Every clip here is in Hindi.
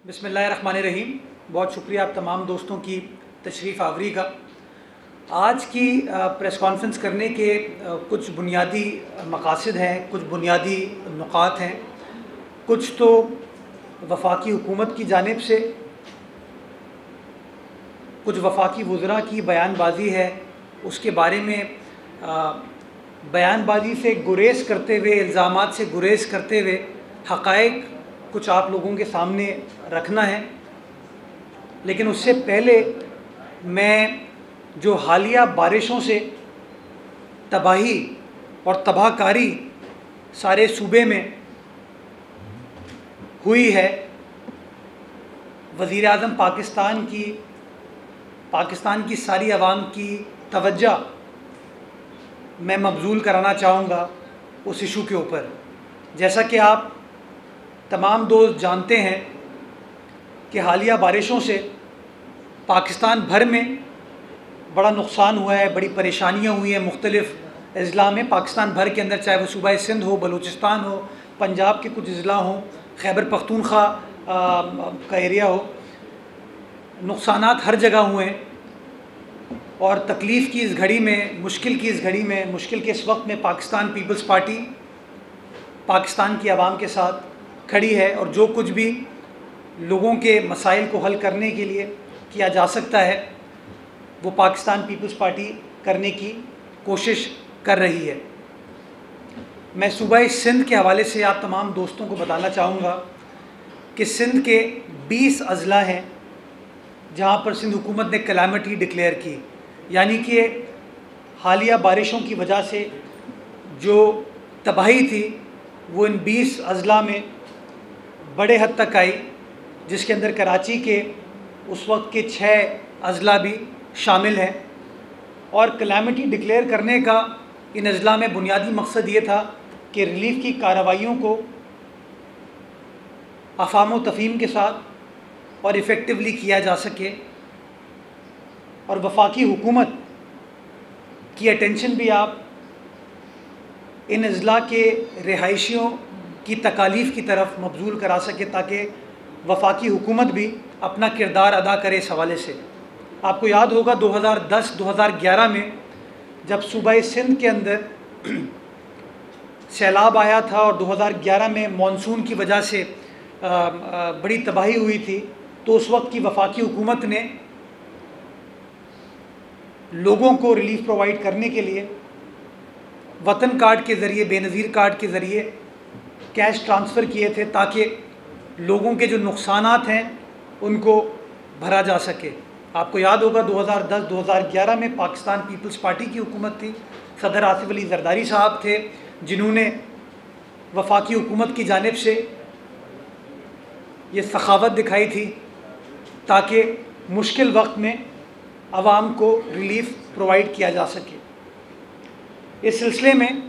बिस्मिल्लाहिर्रहमानिर्रहीम। बहुत शुक्रिया आप तमाम दोस्तों की तशरीफ़ आवरी का। आज की प्रेस कॉन्फ्रेंस करने के कुछ बुनियादी मकासद हैं, कुछ बुनियादी नुकात हैं। कुछ तो वफाकी हुकूमत की जानिब से, कुछ वफाकी वज़रा की बयानबाजी है, उसके बारे में बयानबाजी से गुरेज करते हुए, इल्ज़ामात से गुरेज करते हुए हक़ाइक़ कुछ आप लोगों के सामने रखना है। लेकिन उससे पहले मैं जो हालिया बारिशों से तबाही और तबाहकारी सारे सूबे में हुई है, वज़ीर आज़म पाकिस्तान की सारी आवाम की तवज्जो मैं मबज़ूल कराना चाहूँगा उस इशू के ऊपर। जैसा कि आप तमाम दोस्त जानते हैं कि हालिया बारिशों से पाकिस्तान भर में बड़ा नुकसान हुआ है, बड़ी परेशानियाँ हुई हैं मुख्तलिफ़ अज़ला में। पाकिस्तान भर के अंदर, चाहे वो सूबा सिंध हो, बलूचिस्तान हो, पंजाब के कुछ अज़ला हों, खैबर पख्तूनख्वा का एरिया हो, नुकसानात हर जगह हुए हैं। और तकलीफ़ की इस घड़ी में, मुश्किल की इस घड़ी में, मुश्किल के इस वक्त में पाकिस्तान पीपल्स पार्टी पाकिस्तान की आवाम के साथ खड़ी है और जो कुछ भी लोगों के मसाइल को हल करने के लिए किया जा सकता है वो पाकिस्तान पीपल्स पार्टी करने की कोशिश कर रही है। मैं सूबा सिंध के हवाले से आप तमाम दोस्तों को बताना चाहूँगा कि सिंध के 20 अज़ला हैं जहाँ पर सिंध हुकूमत ने कलामिटी डिक्लेयर की, यानी कि हालिया बारिशों की वजह से जो तबाही थी वो इन 20 अज़ला में बड़े हद तक आई, जिसके अंदर कराची के उस वक्त के 6 अज़ला भी शामिल हैं। और कलामिटी डिक्लेयर करने का इन अज़ला में बुनियादी मकसद ये था कि रिलीफ़ की कार्रवाइयों को अफ़ाम व तफ़हीम के साथ और इफ़ेक्टिवली किया जा सके और वफाकी हुकूमत की अटेंशन भी आप इन अज़ला के रिहायशियों की तकालीफ़ की तरफ मबज़ूल करा सके, ताकि वफाकी हुकूमत भी अपना किरदार अदा करे। इस हवाले से आपको याद होगा 2010-2011 में जब सूबा सिंध के अंदर सैलाब आया था और 2011 में मानसून की वजह से बड़ी तबाही हुई थी, तो उस वक्त की वफाकी हुकूमत ने लोगों को रिलीफ़ प्रोवाइड करने के लिए वतन कार्ड के ज़रिए, बेनज़ीर कार्ड के ज़रिए कैश ट्रांसफ़र किए थे ताकि लोगों के जो नुकसानात हैं उनको भरा जा सके। आपको याद होगा 2010-2011 में पाकिस्तान पीपल्स पार्टी की हुकूमत थी, सदर आसिफ अली ज़रदारी साहब थे जिन्होंने वफाकी हुकूमत की जानिब से ये सखावत दिखाई थी ताकि मुश्किल वक्त में आवाम को रिलीफ़ प्रोवाइड किया जा सके। इस सिलसिले में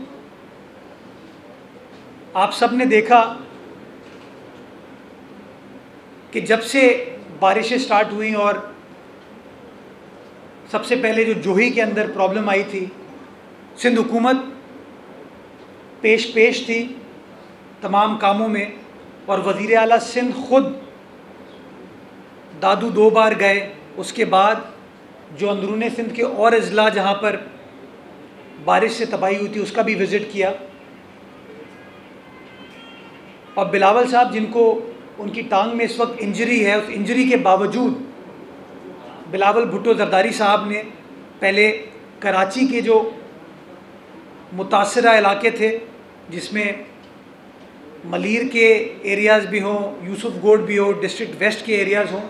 आप सब ने देखा कि जब से बारिशें स्टार्ट हुई और सबसे पहले जो जोही के अंदर प्रॉब्लम आई थी, सिंध हुकूमत पेश थी तमाम कामों में और वज़ीर आला सिंध ख़ुद दादू 2 बार गए। उसके बाद जो अंदरूनी सिंध के और अज़ला जहाँ पर बारिश से तबाही हुई थी उसका भी विज़िट किया। और बिलावल साहब, जिनको उनकी टांग में इस वक्त इंजरी है, उस इंजरी के बावजूद बिलावल भुट्टो ज़रदारी साहब ने पहले कराची के जो मुतासरा इलाके थे जिसमें मलीर के एरियाज़ भी हों, यूसुफ गोड भी हो, डिस्ट्रिक्ट वेस्ट के एरियाज़ हों,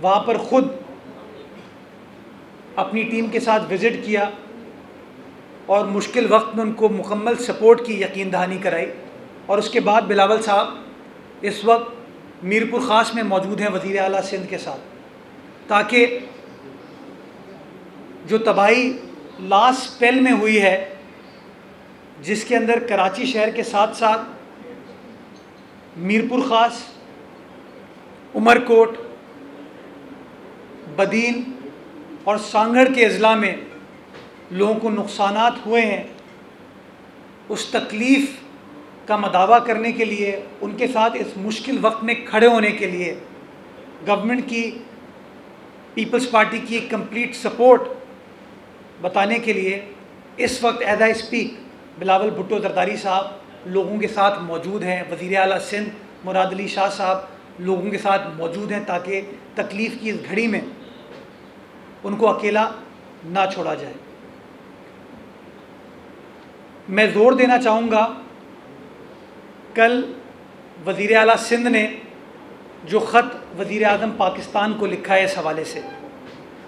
वहाँ पर ख़ुद अपनी टीम के साथ विज़िट किया और मुश्किल वक्त में उनको मुकम्मल सपोर्ट की यकीन दहानी कराई। और उसके बाद बिलावल साहब इस वक्त मीरपुर ख़ास में मौजूद हैं वज़ीर आला सिंध के साथ, ताकि जो तबाही लास्ट स्पेल में हुई है जिसके अंदर कराची शहर के साथ साथ मीरपुर ख़ास, उमरकोट, बदीन और सांगड़ के अज़ला में लोगों को नुकसानात हुए हैं, उस तकलीफ़ का मदावा करने के लिए, उनके साथ इस मुश्किल वक्त में खड़े होने के लिए गवर्नमेंट की, पीपल्स पार्टी की एक कंप्लीट सपोर्ट बताने के लिए इस वक्त as I speak Bilawal Bhutto Zardari साहब लोगों के साथ मौजूद हैं। वज़ीर आला सिंध मुराद अली शाह साहब लोगों के साथ मौजूद हैं ताकि तकलीफ़ की इस घड़ी में उनको अकेला ना छोड़ा जाए। मैं ज़ोर देना चाहूँगा, कल वज़ीर आला सिंध ने जो ख़त वज़ीर आज़म पाकिस्तान को लिखा है इस हवाले से,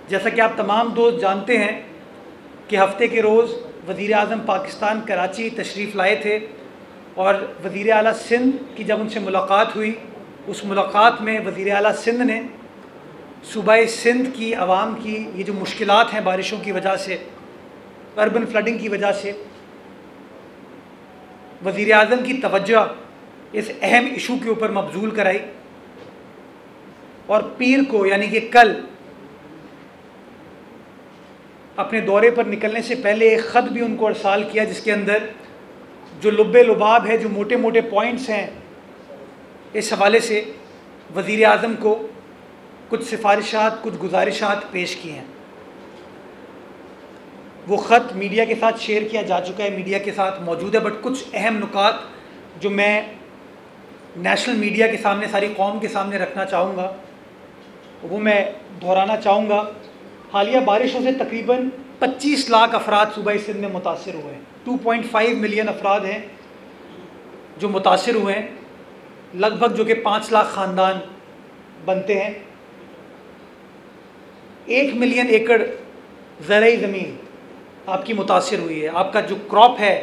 जैसा कि आप तमाम दोस्त जानते हैं कि हफ़्ते के रोज़ वज़ीर आज़म पाकिस्तान कराची तशरीफ़ लाए थे और वज़ीर आला सिंध की जब उनसे मुलाकात हुई, उस मुलाकात में वज़ीर आला सिंध ने सूबाए सिंध की आवाम की ये जो मुश्किलात हैं बारिशों की वजह से, अर्बन फ्लडिंग की वजह से, वज़ीर आज़म की तवज्जो इस अहम इशू के ऊपर मबजूल कराई और पीर को यानी कि कल अपने दौरे पर निकलने से पहले एक ख़त भी उनको अरसाल किया जिसके अंदर जो लुब्बे लुबाब है, जो मोटे मोटे पॉइंट्स हैं, इस हवाले से वज़ीर आज़म को कुछ सिफारिशात, कुछ गुजारिशात पेश की हैं। वो ख़त मीडिया के साथ शेयर किया जा चुका है, मीडिया के साथ मौजूद है, बट कुछ अहम नुकात जो मैं नेशनल मीडिया के सामने, सारी कौम के सामने रखना चाहूँगा वो मैं दोहराना चाहूँगा। हालिया बारिशों से तकरीबन 25 लाख अफराद सूबाई सिंध में मुतासर हुए हैं। 2.5 मिलियन अफराद हैं जो मुतासर हुए हैं, लगभग जो कि 5 लाख ख़ानदान बनते हैं। 1 मिलियन एकड़ ज़रई ज़मीन आपकी मुतासर हुई है। आपका जो क्रॉप है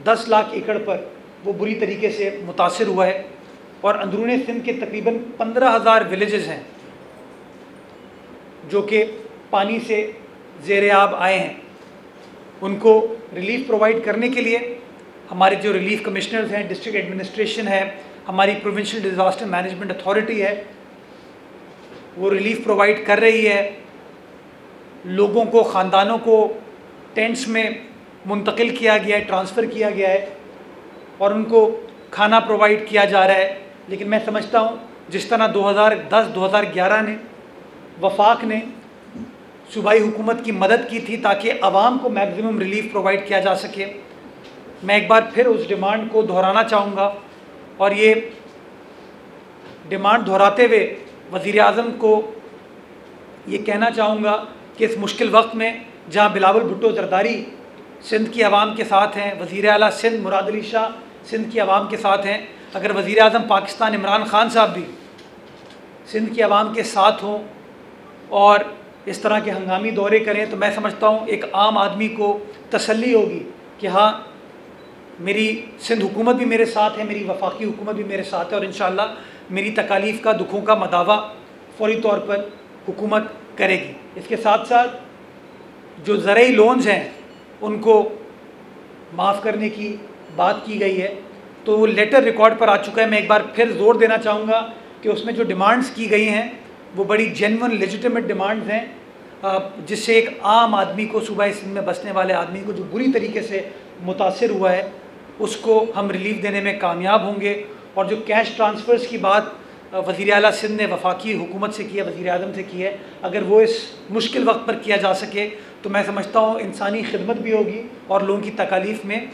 10 लाख एकड़ पर वो बुरी तरीके से मुतासर हुआ है और अंदरूनी सिंध के तकरीबन 15,000 विलेजेस हैं जो कि पानी से ज़ेर आब आए हैं। उनको रिलीफ प्रोवाइड करने के लिए हमारे जो रिलीफ कमिश्नर्स हैं, डिस्ट्रिक्ट एडमिनिस्ट्रेशन है, हमारी प्रोविंशियल डिज़ास्टर मैनेजमेंट अथॉरिटी है, वो रिलीफ प्रोवाइड कर रही है। लोगों को, ख़ानदानों को टेंट्स में मुंतकिल किया गया है, ट्रांसफ़र किया गया है और उनको खाना प्रोवाइड किया जा रहा है। लेकिन मैं समझता हूँ जिस तरह 2010-2011 ने वफाक ने सूबाई हुकूमत की मदद की थी ताकि आवाम को मैक्सिमम रिलीफ प्रोवाइड किया जा सके, मैं एक बार फिर उस डिमांड को दोहराना चाहूँगा और ये डिमांड दोहराते हुए वज़ीर आज़म को ये कहना चाहूँगा कि इस मुश्किल वक्त में जहाँ बिलावल भुट्टो जरदारी सिंध की आवाम के साथ हैं, वज़ीर आला सिंध मुराद अली शाह सिंध की आवाम के साथ हैं, अगर वज़ीर आज़म पाकिस्तान इमरान ख़ान साहब भी सिंध की आवाम के साथ हों और इस तरह के हंगामी दौरे करें तो मैं समझता हूँ एक आम आदमी को तसल्ली होगी कि हाँ, मेरी सिंध हुकूमत भी मेरे साथ है, मेरी वफाकी हुकूमत भी मेरे साथ है और इंशाअल्लाह मेरी तकालीफ़ का, दुखों का मदावा फ़ौरी तौर पर हुकूमत करेगी। इसके साथ साथ जो ज़रई लोन्स हैं उनको माफ़ करने की बात की गई है, तो वो लेटर रिकॉर्ड पर आ चुका है। मैं एक बार फिर ज़ोर देना चाहूँगा कि उसमें जो डिमांड्स की गई हैं वो बड़ी जेन्युइन लेजिटिमेट डिमांड्स हैं जिससे एक आम आदमी को, सूबाई सिंध में बसने वाले आदमी को जो बुरी तरीके से मुतासिर हुआ है, उसको हम रिलीफ देने में कामयाब होंगे। और जो कैश ट्रांसफ़र्स की बात वज़ीर आला सिंध ने वफाकी हुकूमत से की है, वज़ीर आज़म से की है, अगर वो इस मुश्किल वक्त पर किया जा सके तो मैं समझता हूँ इंसानी खिदमत भी होगी और लोगों की तकालीफ़ में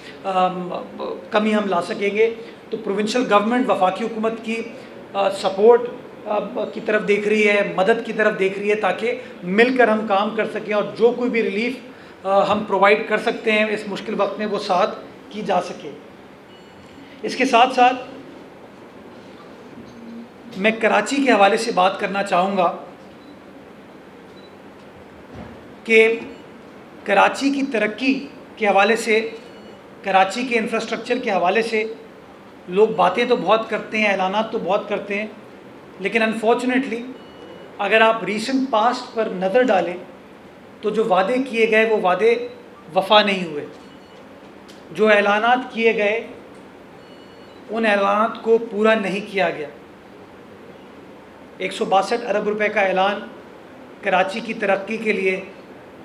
कमी हम ला सकेंगे। तो प्रोविंशियल गवर्नमेंट वफाकी हुकूमत की सपोर्ट की तरफ देख रही है, मदद की तरफ देख रही है ताकि मिलकर हम काम कर सकें और जो कोई भी रिलीफ हम प्रोवाइड कर सकते हैं इस मुश्किल वक्त में वो साथ की जा सके। इसके साथ साथ मैं कराची के हवाले से बात करना चाहूँगा कि कराची की तरक्की के हवाले से, कराची के इंफ्रास्ट्रक्चर के हवाले से लोग बातें तो बहुत करते हैं, ऐलानात तो बहुत करते हैं, लेकिन अनफॉर्चुनेटली अगर आप रीसेंट पास्ट पर नज़र डालें तो जो वादे किए गए वो वादे वफा नहीं हुए। जो ऐलानात किए गए उन ऐलानात को पूरा नहीं किया गया। 162 अरब रुपए का ऐलान कराची की तरक्की के लिए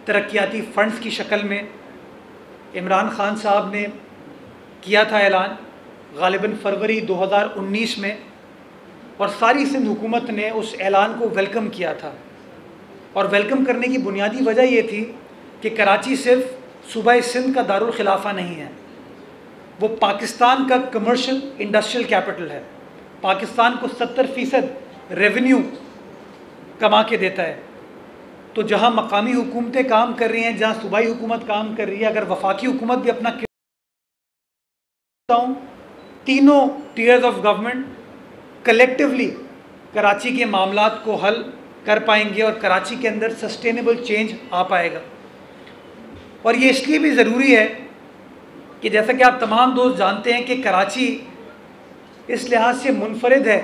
तरक्याती फ़ंड्स की शक्ल में इमरान ख़ान साहब ने किया था ऐलान, गालिबन फरवरी 2019 में। और सारी सिंध हुकूमत ने उस ऐलान को वेलकम किया था। और वेलकम करने की बुनियादी वजह ये थी कि कराची सिर्फ सूबा सिंध का दारुल खिलाफा नहीं है, वो पाकिस्तान का कमर्शियल इंडस्ट्रियल कैपिटल है। पाकिस्तान को 70% रेवेन्यू कमा के देता है। तो जहाँ मकामी हुकूमतें काम कर रही हैं, जहाँ सूबाई हुकूमत काम कर रही है, अगर वफाकी हुकूमत भी अपना तीनों tears of government collectively Karachi के मामलात को हल कर पाएंगे और कराची के अंदर सस्टेनेबल चेंज आ पाएगा। और ये इसलिए भी ज़रूरी है कि जैसा कि आप तमाम दोस्त जानते हैं कि कराची इस लिहाज से मुनफरिद है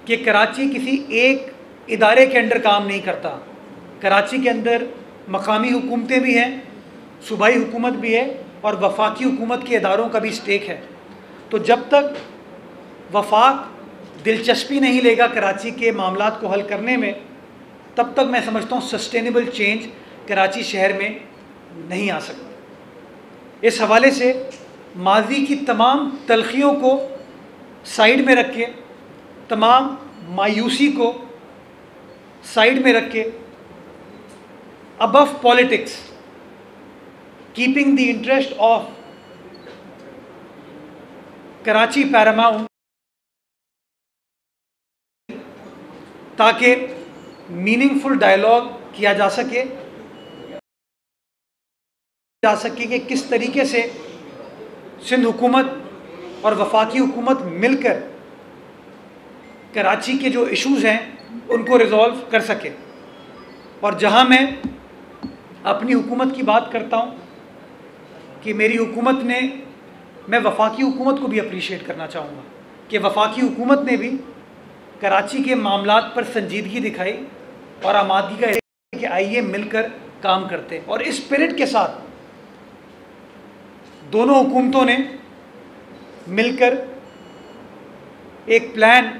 कि कराची किसी एक इदारे के अंडर काम नहीं करता। कराची के अंदर मकामी हुकूमतें भी हैं, सूबाई हुकूमत भी है और वफाकी हुकूमत के इदारों का भी स्टेक है। तो जब तक वफाक दिलचस्पी नहीं लेगा कराची के मामलात को हल करने में, तब तक मैं समझता हूँ सस्टेनेबल चेंज कराची शहर में नहीं आ सकता। इस हवाले से माजी की तमाम तलखियों को साइड में रख के, तमाम मायूसी को साइड में रख के, above politics, keeping the interest of Karachi Paramount, ताकि मीनिंगफुल डायलॉग किया जा सके कि किस तरीके से सिंध हुकूमत और वफाकी हुकूमत मिलकर कराची के जो इश्यूज़ हैं उनको रिज़ॉल्व कर सके। और जहां मैं अपनी हुकूमत की बात करता हूं कि मेरी हुकूमत ने, मैं वफाकी हुकूमत को भी अप्रिशिएट करना चाहूँगा कि वफाकी हुकूमत ने भी कराची के मामलात पर संजीदगी दिखाई और आमादगी का कि आइए मिलकर काम करते हैं। और इस स्पिरिट के साथ दोनों हुकूमतों ने मिलकर एक प्लान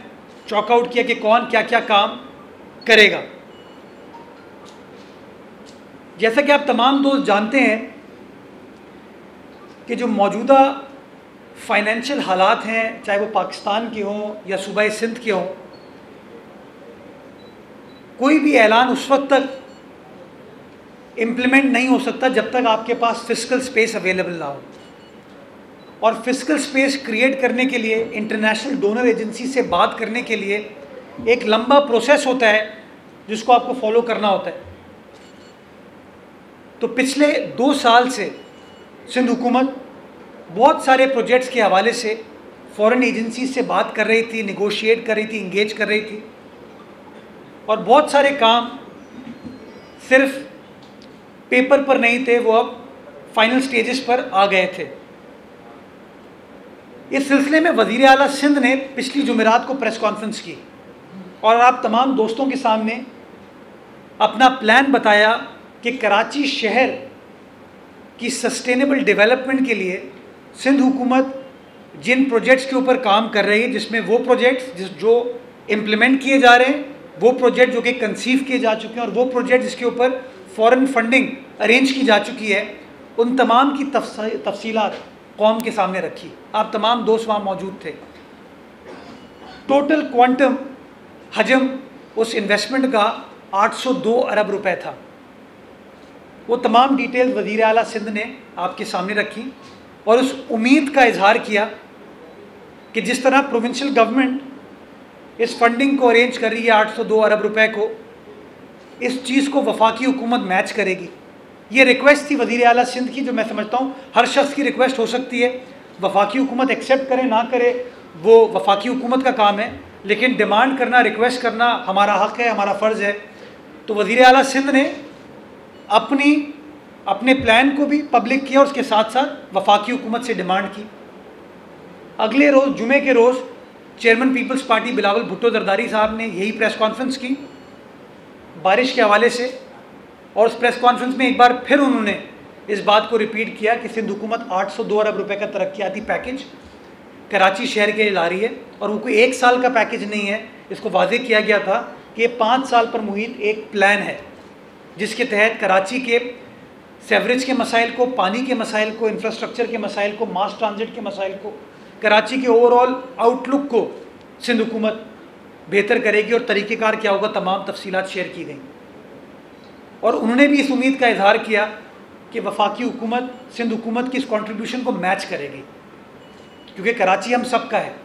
चॉक आउट किया कि कौन क्या क्या काम करेगा। जैसा कि आप तमाम दोस्त जानते हैं कि जो मौजूदा फाइनेंशियल हालात हैं, चाहे वो पाकिस्तान के हों या सूबा सिंध के हों, कोई भी ऐलान उस वक्त तक इम्प्लीमेंट नहीं हो सकता जब तक आपके पास फिस्कल स्पेस अवेलेबल ना हो। और फिस्कल स्पेस क्रिएट करने के लिए इंटरनेशनल डोनर एजेंसी से बात करने के लिए एक लंबा प्रोसेस होता है जिसको आपको फॉलो करना होता है। तो पिछले 2 साल से सिंध हुकूमत बहुत सारे प्रोजेक्ट्स के हवाले से फॉरेन एजेंसी से बात कर रही थी, निगोशिएट कर रही थी, इंगेज कर रही थी। और बहुत सारे काम सिर्फ पेपर पर नहीं थे, वो अब फाइनल स्टेजेस पर आ गए थे। इस सिलसिले में वज़ीर आला सिंध ने पिछली जुमेरात को प्रेस कॉन्फ्रेंस की और आप तमाम दोस्तों के सामने अपना प्लान बताया कि कराची शहर की सस्टेनेबल डेवलपमेंट के लिए सिंध हुकूमत जिन प्रोजेक्ट्स के ऊपर काम कर रही है, जिसमें वो प्रोजेक्ट्स जो इम्प्लीमेंट किए जा रहे हैं, वो प्रोजेक्ट जो कि कंसीव किए जा चुके हैं और वो प्रोजेक्ट जिसके ऊपर फॉरेन फंडिंग अरेंज की जा चुकी है, उन तमाम की तफसीलात कौम के सामने रखी। आप तमाम दोस्त वहाँ मौजूद थे। टोटल क्वांटम हजम उस इन्वेस्टमेंट का 802 अरब रुपए था। वो तमाम डिटेल्स वज़ीर आला सिंध ने आपके सामने रखी और उस उम्मीद का इजहार किया कि जिस तरह प्रोविंशियल गवर्नमेंट इस फंडिंग को अरेंज कर रही है 802 अरब रुपए को, इस चीज़ को वफाकी हुकूमत मैच करेगी। ये रिक्वेस्ट थी वज़ीर आला सिंध की, जो मैं समझता हूँ हर शख्स की रिक्वेस्ट हो सकती है। वफाकी हुकूमत एक्सेप्ट करे ना करे वो वफाकी हुकूमत का काम है, लेकिन डिमांड करना, रिक्वेस्ट करना हमारा हक़ है, हमारा फ़र्ज़ है। तो वज़ीर आला सिंध ने अपने प्लान को भी पब्लिक किया और उसके साथ साथ वफाकी हुकूमत से डिमांड की। अगले रोज़ जुमे के रोज़ chairman people's party Bilawal Bhutto Zardari साहब ने यही प्रेस कॉन्फ्रेंस की बारिश के हवाले से, और उस प्रेस कॉन्फ्रेंस में एक बार फिर उन्होंने इस बात को रिपीट किया कि सिंध हुकूमत 802 अरब रुपए का तरक्याती पैकेज कराची शहर के लिए ला रही है और वो कोई 1 साल का पैकेज नहीं है। इसको वाज़ेह किया गया था कि ये 5 साल पर मुहित एक प्लान है जिसके तहत कराची के सेवरेज के मसाइल को, पानी के मसाइल को, इंफ्रास्ट्रक्चर के मसाइल को, मास ट्रांजिट के मसाइल को, कराची के ओवरऑल आउटलुक को सिंध हुकूमत बेहतर करेगी और तरीक़ेकार क्या होगा, तमाम तफसीलात शेयर की गई। और उन्होंने भी इस उम्मीद का इजहार किया कि वफाकी हुकूमत सिंध हुकूमत की इस कंट्रीब्यूशन को मैच करेगी, क्योंकि कराची हम सब का है।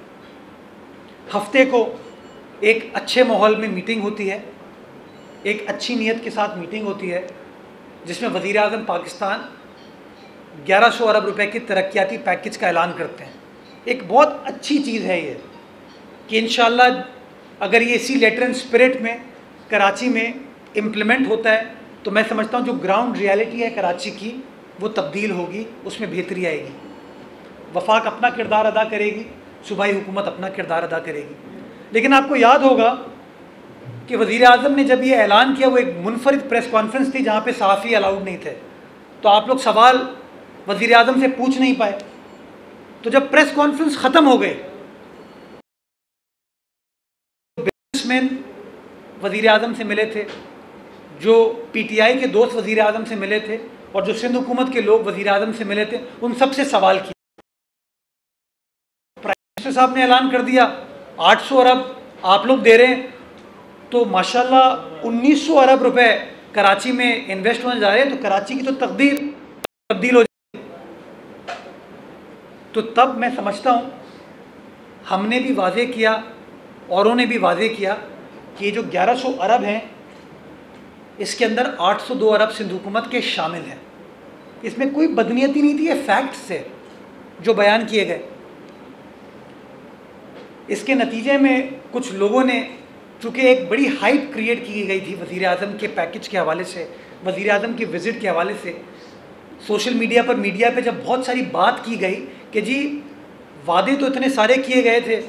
हफ्ते को एक अच्छे माहौल में मीटिंग होती है, एक अच्छी नीयत के साथ मीटिंग होती है, जिसमें वज़ीर आज़म पाकिस्तान 1100 अरब रुपए के तरक्याती पैकेज का ऐलान करते हैं। एक बहुत अच्छी चीज़ है ये कि इंशाअल्लाह अगर ये इसी लेटर एंड स्पिरिट में कराची में इम्प्लीमेंट होता है तो मैं समझता हूँ जो ग्राउंड रियलिटी है कराची की वो तब्दील होगी, उसमें बेहतरी आएगी। वफाक अपना किरदार अदा करेगी, सूबाई हुकूमत अपना किरदार अदा करेगी। लेकिन आपको याद होगा कि वज़ीर आज़म ने जब ये ऐलान किया वो एक मुनफरिद प्रेस कॉन्फ्रेंस थी जहाँ पे सहाफ़ी अलाउड नहीं थे, तो आप लोग सवाल वज़ीर आज़म से पूछ नहीं पाए। तो जब प्रेस कॉन्फ्रेंस ख़त्म हो गई, बिजनेसमैन वज़ीर आज़म से मिले थे, जो PTI के दोस्त वज़ीर आज़म से मिले थे और जो सिंध हुकूमत के लोग वज़ीर आज़म से मिले थे, उन सब से सवाल किया। प्राइम मिनिस्टर साहब ने ऐलान कर दिया 800 अरब आप लोग दे रहे हैं, तो माशाल्लाह 1900 अरब रुपए कराची में इन्वेस्ट होने जा रहे हैं, तो कराची की तो तकदीर तब्दील हो जाएगी। तो तब मैं समझता हूँ हमने भी वाज़े किया, औरों ने भी वाज़े किया कि ये जो 1100 अरब हैं इसके अंदर 802 अरब सिंध हुकूमत के शामिल हैं। इसमें कोई बदनीयती नहीं थी, ये फैक्ट्स थे जो बयान किए गए। इसके नतीजे में कुछ लोगों ने, चूँकि एक बड़ी हाइप क्रिएट की गई थी वज़ीर आज़म के पैकेज के हवाले से, वज़ीर आज़म के विज़िट के हवाले से, सोशल मीडिया पर मीडिया पे जब बहुत सारी बात की गई कि जी वादे तो इतने सारे किए गए थे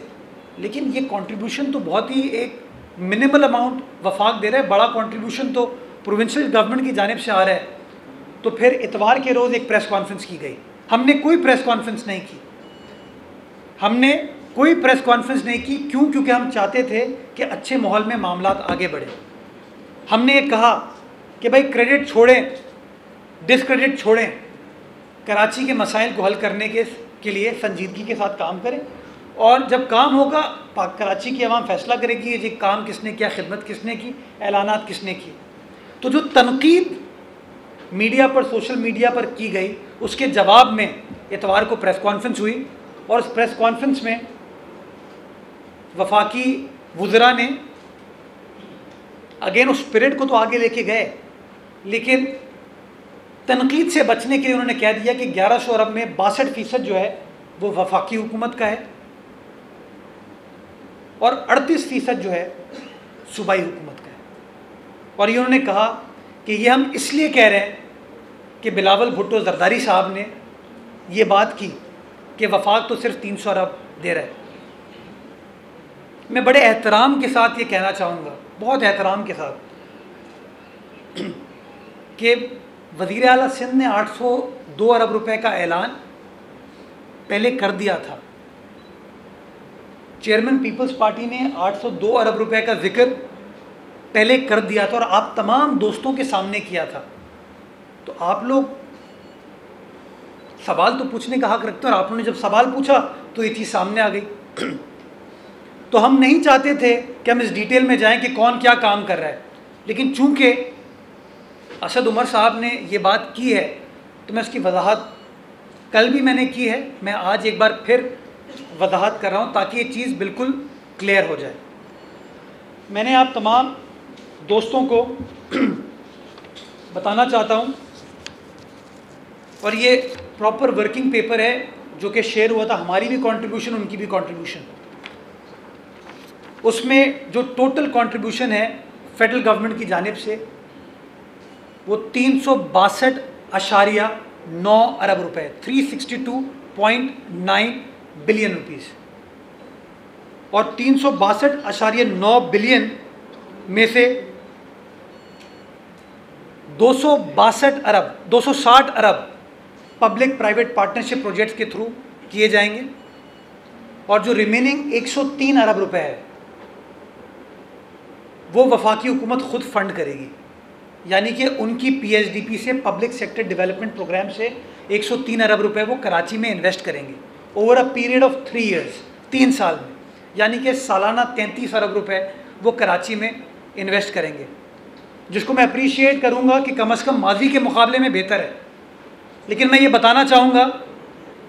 लेकिन ये कंट्रीब्यूशन तो बहुत ही एक मिनिमल अमाउंट वफाक दे रहा है, बड़ा कंट्रीब्यूशन तो प्रोविंशियल गवर्नमेंट की जानिब से आ रहा है। तो फिर इतवार के रोज़ एक प्रेस कॉन्फ्रेंस की गई। हमने कोई प्रेस कॉन्फ्रेंस नहीं की, हमने कोई प्रेस कॉन्फ्रेंस नहीं की। क्यों? क्योंकि हम चाहते थे कि अच्छे माहौल में मामलात आगे बढ़े। हमने ये कहा कि भाई क्रेडिट छोड़ें, डिसक्रेडिट छोड़ें, कराची के मसाइल को हल करने के लिए संजीदगी के साथ काम करें, और जब काम होगा कराची की अवाम फैसला करेगी ये काम किसने किया, खिदमत किसने की, ऐलानात किसने की। तो जो तनकीद मीडिया पर, सोशल मीडिया पर की गई, उसके जवाब में इतवार को प्रेस कॉन्फ्रेंस हुई और उस प्रेस कॉन्फ्रेंस में वफाकी वुज़रा ने अगेन उस स्पिरिट को तो आगे लेके गए, लेकिन तनकीद से बचने के लिए उन्होंने कह दिया कि 1100 अरब में 62% जो है वो वफाकी हुकूमत का है और 38% जो है सूबाई हुकूमत का है। और ये उन्होंने कहा कि ये हम इसलिए कह रहे हैं कि बिलावल भुट्टो जरदारी साहब ने ये बात की कि वफाक तो सिर्फ 300 अरब दे रहा है। मैं बड़े एहतराम के साथ ये कहना चाहूँगा, बहुत एहतराम के साथ, कि वज़ीर आला सिंध ने 802 अरब रुपए का ऐलान पहले कर दिया था। चेयरमैन पीपल्स पार्टी ने 802 अरब रुपए का जिक्र पहले कर दिया था और आप तमाम दोस्तों के सामने किया था। तो आप लोग सवाल तो पूछने का हक रखते हैं, और आप लोगों ने जब सवाल पूछा तो ये चीज़ सामने आ गई। तो हम नहीं चाहते थे कि हम इस डिटेल में जाएं कि कौन क्या काम कर रहा है, लेकिन चूंकि असद उमर साहब ने ये बात की है तो मैं उसकी वजाहत कल भी मैंने की है, मैं आज एक बार फिर वजाहत कर रहा हूँ ताकि ये चीज़ बिल्कुल क्लियर हो जाए। मैंने आप तमाम दोस्तों को बताना चाहता हूँ, और ये प्रॉपर वर्किंग पेपर है जो कि शेयर हुआ था, हमारी भी कंट्रीब्यूशन उनकी भी कंट्रीब्यूशन। उसमें जो टोटल कंट्रीब्यूशन है फेडरल गवर्नमेंट की जानिब से वो 362.9 अरब रुपए, 362.9 बिलियन रुपीस, और 362.9 बिलियन में से 260 अरब पब्लिक प्राइवेट पार्टनरशिप प्रोजेक्ट्स के थ्रू किए जाएंगे, और जो रिमेनिंग 103 अरब रुपए है वो वफाकी हुकूमत खुद फंड करेगी। यानी कि उनकी PSDP से, पब्लिक सेक्टर डेवलपमेंट प्रोग्राम से 103 अरब रुपए वो कराची में इन्वेस्ट करेंगे over a period of 3 years, 3 साल में। यानी कि सालाना 33 अरब रुपए वो कराची में इन्वेस्ट करेंगे, जिसको मैं अप्रीशिएट करूँगा कि कम से कम माजी के मुकाबले में बेहतर है। लेकिन मैं ये बताना चाहूँगा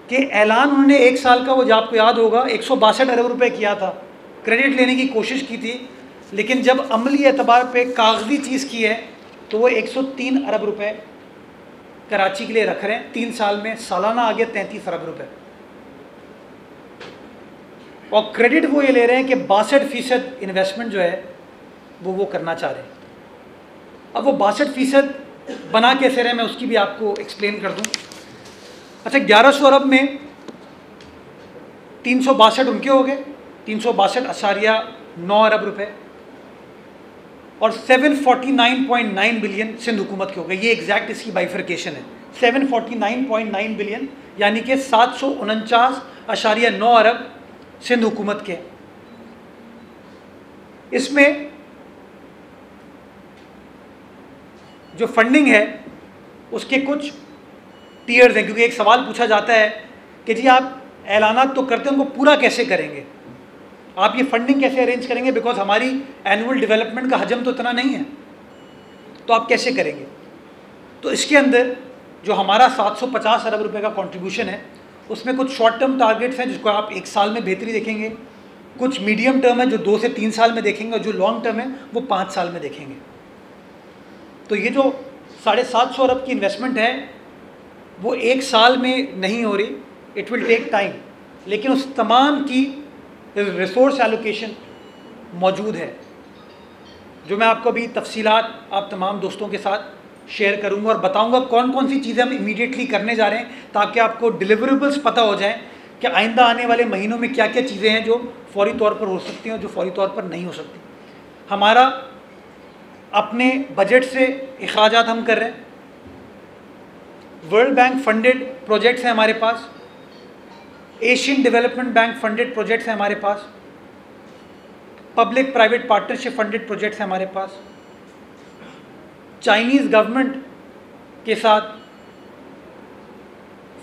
कि ऐलान उन्होंने 1 साल का, वो जो आपको याद होगा, 162 अरब रुपए किया था, क्रेडिट लेने की कोशिश की थी, लेकिन जब अमली एतबार पे कागजी चीज़ की है तो वो 103 अरब रुपए कराची के लिए रख रहे हैं। 3 साल में सालाना आ गया 33 अरब रुपए, और क्रेडिट वो ये ले रहे हैं कि 62% इन्वेस्टमेंट जो है वो करना चाह रहे हैं। अब वो 62% बना कैसे रहे, मैं उसकी भी आपको एक्सप्लेन कर दूं। अच्छा, 1100 अरब में 362 उनके हो गए, 362.9 अरब रुपए, और 749.9 बिलियन सिंध हुकूमत के हो गए। ये एग्जैक्ट इसकी बाइफर्केशन है, 749.9 बिलियन यानी कि 749.9 अरब सिंध हुकूमत के। इसमें जो फंडिंग है उसके कुछ टीयर्स हैं, क्योंकि एक सवाल पूछा जाता है कि जी आप ऐलानात तो करते हैं, उनको पूरा कैसे करेंगे, आप ये फंडिंग कैसे अरेंज करेंगे, बिकॉज हमारी एनुअल डेवलपमेंट का हजम तो इतना नहीं है, तो आप कैसे करेंगे। तो इसके अंदर जो हमारा 750 अरब रुपए का कंट्रीब्यूशन है, उसमें कुछ शॉर्ट टर्म टारगेट्स हैं जिसको आप 1 साल में बेहतरी देखेंगे, कुछ मीडियम टर्म है जो 2 से 3 साल में देखेंगे, और जो लॉन्ग टर्म है वो 5 साल में देखेंगे। तो ये जो 750 अरब की इन्वेस्टमेंट है वो 1 साल में नहीं हो रही, इट विल टेक टाइम, लेकिन उस तमाम की रिसोर्स एलोकेशन मौजूद है, जो मैं आपको अभी तफसीलात आप तमाम दोस्तों के साथ शेयर करूंगा और बताऊंगा कौन कौन सी चीज़ें हम इमीडिएटली करने जा रहे हैं, ताकि आपको डिलीवरेबल्स पता हो जाएं कि आइंदा आने वाले महीनों में क्या क्या चीज़ें हैं जो फौरी तौर पर हो सकती हैं और जो फौरी तौर पर नहीं हो सकती। हमारा अपने बजट से अखराजात हम कर रहे हैं, वर्ल्ड बैंक फंडेड प्रोजेक्ट्स हैं हमारे पास, Asian development bank funded projects हैं हमारे पास, public private partnership funded projects हैं हमारे पास, चाइनीज़ गवर्नमेंट के साथ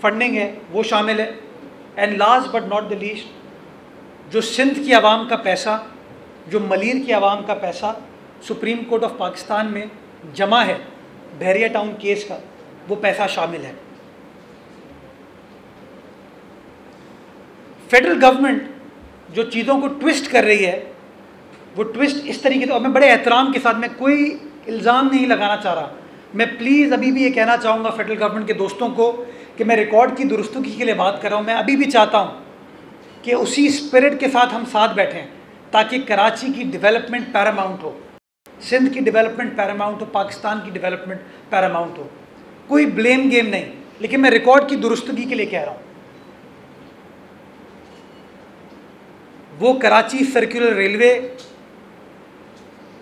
फंडिंग है वो शामिल है, and last but not the least, जो सिंध की आवाम का पैसा, जो मलीर की आवाम का पैसा सुप्रीम कोर्ट ऑफ पाकिस्तान में जमा है बहरिया टाउन केस का, वो पैसा शामिल है। फेडरल गवर्नमेंट जो चीज़ों को ट्विस्ट कर रही है, वो ट्विस्ट इस तरीके से, और मैं बड़े एहतराम के साथ, मैं कोई इल्ज़ाम नहीं लगाना चाह रहा, मैं प्लीज़ अभी भी ये कहना चाहूँगा फेडरल गवर्नमेंट के दोस्तों को कि मैं रिकॉर्ड की दुरुस्तगी के लिए बात कर रहा हूँ। मैं अभी भी चाहता हूँ कि उसी स्पिरिट के साथ हम साथ बैठें, ताकि कराची की डेवलपमेंट पैरामाउंट हो, सिंध की डेवलपमेंट पैरामाउंट हो, पाकिस्तान की डेवलपमेंट पैरामाउंट हो। कोई ब्लेम गेम नहीं, लेकिन मैं रिकॉर्ड की दुरुस्तगी के लिए कह रहा हूँ। वो कराची सर्कुलर रेलवे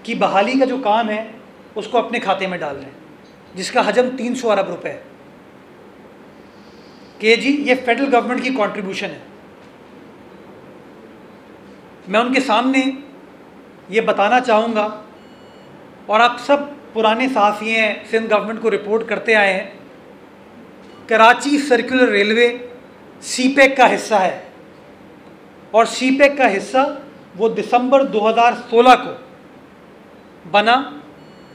की बहाली का जो काम है उसको अपने खाते में डाल रहे हैं, जिसका हजम 300 अरब रुपए है कि जी ये फेडरल गवर्नमेंट की कंट्रीब्यूशन है। मैं उनके सामने ये बताना चाहूँगा, और आप सब पुराने सहाफ़ी हैं, सिंध गवर्नमेंट को रिपोर्ट करते आए हैं, कराची सर्कुलर रेलवे सीपेक का हिस्सा है, और सीपेक का हिस्सा वो दिसंबर 2016 को बना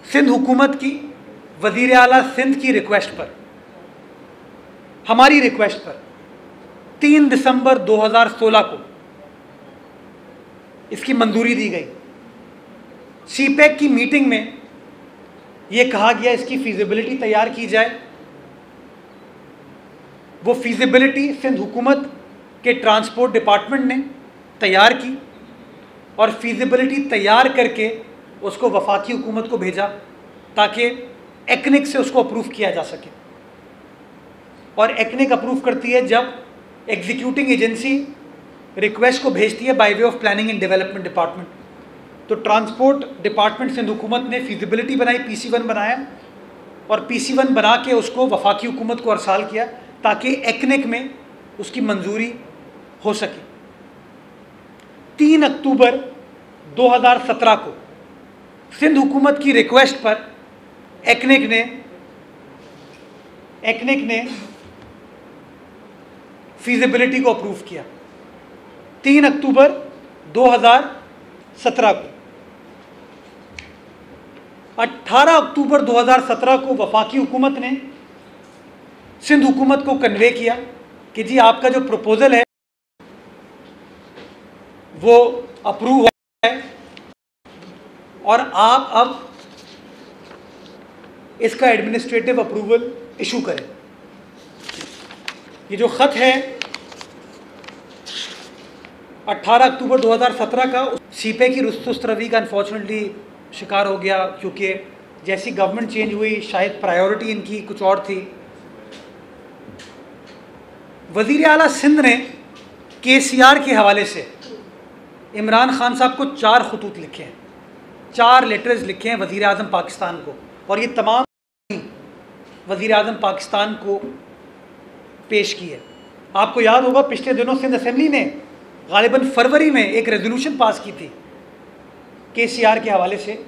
सिंध हुकूमत की वज़ीर आला सिंध की रिक्वेस्ट पर, हमारी रिक्वेस्ट पर 3 दिसंबर 2016 को इसकी मंजूरी दी गई। सीपेक की मीटिंग में ये कहा गया इसकी फीजिबिलिटी तैयार की जाए। वो फीजिबिलिटी सिंध हुकूमत के ट्रांसपोर्ट डिपार्टमेंट ने तैयार की, और फीजिबिलिटी तैयार करके उसको वफाकी हुकूमत को भेजा ताकि एक्निक से उसको अप्रूव किया जा सके। और एक्निक अप्रूव करती है जब एग्जीक्यूटिंग एजेंसी रिक्वेस्ट को भेजती है by way of planning and development department. तो ट्रांसपोर्ट डिपार्टमेंट सिंध हुकूमत ने फीजिबिलिटी बनाई, PC1 बनाया, और PC1 बना के उसको वफाकी हुकूमत को अरसाल किया ताकि एक्निक में उसकी मंजूरी हो सके। 3 अक्टूबर 2017 को सिंध हुकूमत की रिक्वेस्ट पर एक्निक ने फीजिबिलिटी को अप्रूव किया। 3 अक्टूबर 2017 को। 18 अक्टूबर 2017 को वफाकी हुकूमत ने सिंध हुकूमत को कन्वे किया कि जी आपका जो प्रपोज़ल है वो अप्रूव हो है और आप अब इसका एडमिनिस्ट्रेटिव अप्रूवल इशू करें। ये जो ख़त है 18 अक्टूबर 2017 का, सीपे की रुस्त रवि का अनफॉर्चुनेटली शिकार हो गया, क्योंकि जैसी गवर्नमेंट चेंज हुई शायद प्रायोरिटी इनकी कुछ और थी। वज़ीर आला सिंध ने KCR के हवाले से इमरान खान साहब को 4 खतूत लिखे हैं, 4 लेटर्स लिखे हैं वज़ीर आज़म पाकिस्तान को, और ये तमाम वज़ीर आज़म पाकिस्तान को पेश की है। आपको याद होगा पिछले दिनों सिंध असेंबली ने गालिबन फरवरी में एक रेजोल्यूशन पास की थी KCR के हवाले से।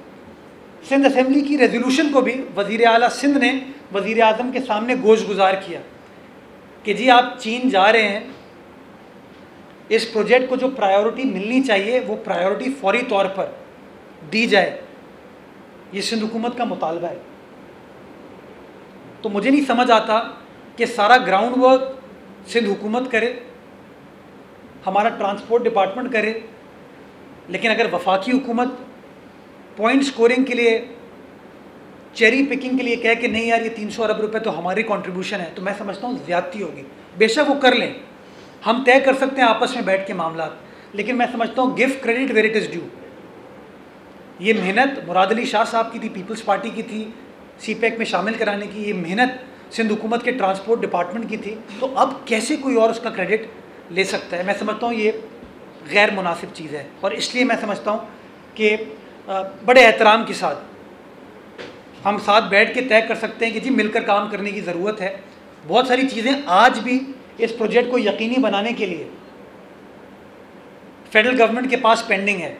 सिंध असेंबली की रेजोल्यूशन को भी वज़ीर आला सिंध ने वज़ीर आज़म के सामने गोश गुजार किया कि जी आप चीन जा रहे हैं, इस प्रोजेक्ट को जो प्रायोरिटी मिलनी चाहिए वो प्रायोरिटी फौरी तौर पर दी जाए, ये सिंध हुकूमत का मुतालबा है। तो मुझे नहीं समझ आता कि सारा ग्राउंड वर्क सिंध हुकूमत करे, हमारा ट्रांसपोर्ट डिपार्टमेंट करे, लेकिन अगर वफाकी हुकूमत पॉइंट स्कोरिंग के लिए, चेरी पिकिंग के लिए कहे कि नहीं यार ये 300 अरब रुपए तो हमारी कंट्रीब्यूशन है, तो मैं समझता हूँ ज़्यादती होगी। बेशक वो कर लें, हम तय कर सकते हैं आपस में बैठ के मामला, लेकिन मैं समझता हूँ give credit where it is due. ये मेहनत मुराद अली शाह साहब की थी, पीपल्स पार्टी की थी, CPEC में शामिल कराने की, ये मेहनत सिंध हुकूमत के ट्रांसपोर्ट डिपार्टमेंट की थी, तो अब कैसे कोई और उसका क्रेडिट ले सकता है? मैं समझता हूँ ये गैर मुनासिब चीज़ है, और इसलिए मैं समझता हूँ कि बड़े एहतराम के साथ हम साथ बैठ के तय कर सकते हैं कि जी मिलकर काम करने की ज़रूरत है। बहुत सारी चीज़ें आज भी इस प्रोजेक्ट को यकीनी बनाने के लिए फेडरल गवर्नमेंट के पास पेंडिंग है,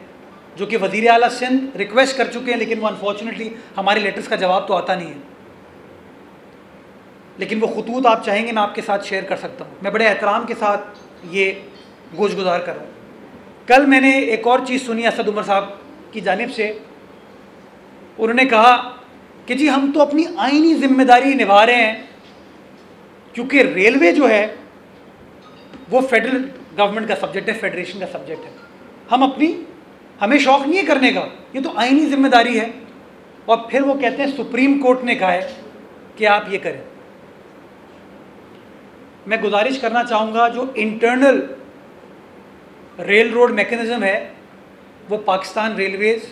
जो कि वज़ीर आला सिंध रिक्वेस्ट कर चुके हैं, लेकिन वो अनफॉर्चुनेटली हमारे लेटर्स का जवाब तो आता नहीं है। लेकिन वो खतूत आप चाहेंगे मैं आपके साथ शेयर कर सकता हूँ। मैं बड़े एहतराम के साथ ये गोश गुजार कर रहा हूँ। कल मैंने एक और चीज़ सुनी असद उमर साहब की जानिब से, उन्होंने कहा कि जी हम तो अपनी आईनी जिम्मेदारी निभा रहे हैं, क्योंकि रेलवे जो है वो फेडरल गवर्नमेंट का सब्जेक्ट है, फेडरेशन का सब्जेक्ट है, हमें शौक़ नहीं है करने का, ये तो आईनी जिम्मेदारी है। और फिर वो कहते हैं सुप्रीम कोर्ट ने कहा है कि आप ये करें। मैं गुजारिश करना चाहूँगा, जो इंटरनल रेल रोड मैकेनिज़्म है वो पाकिस्तान रेलवेज़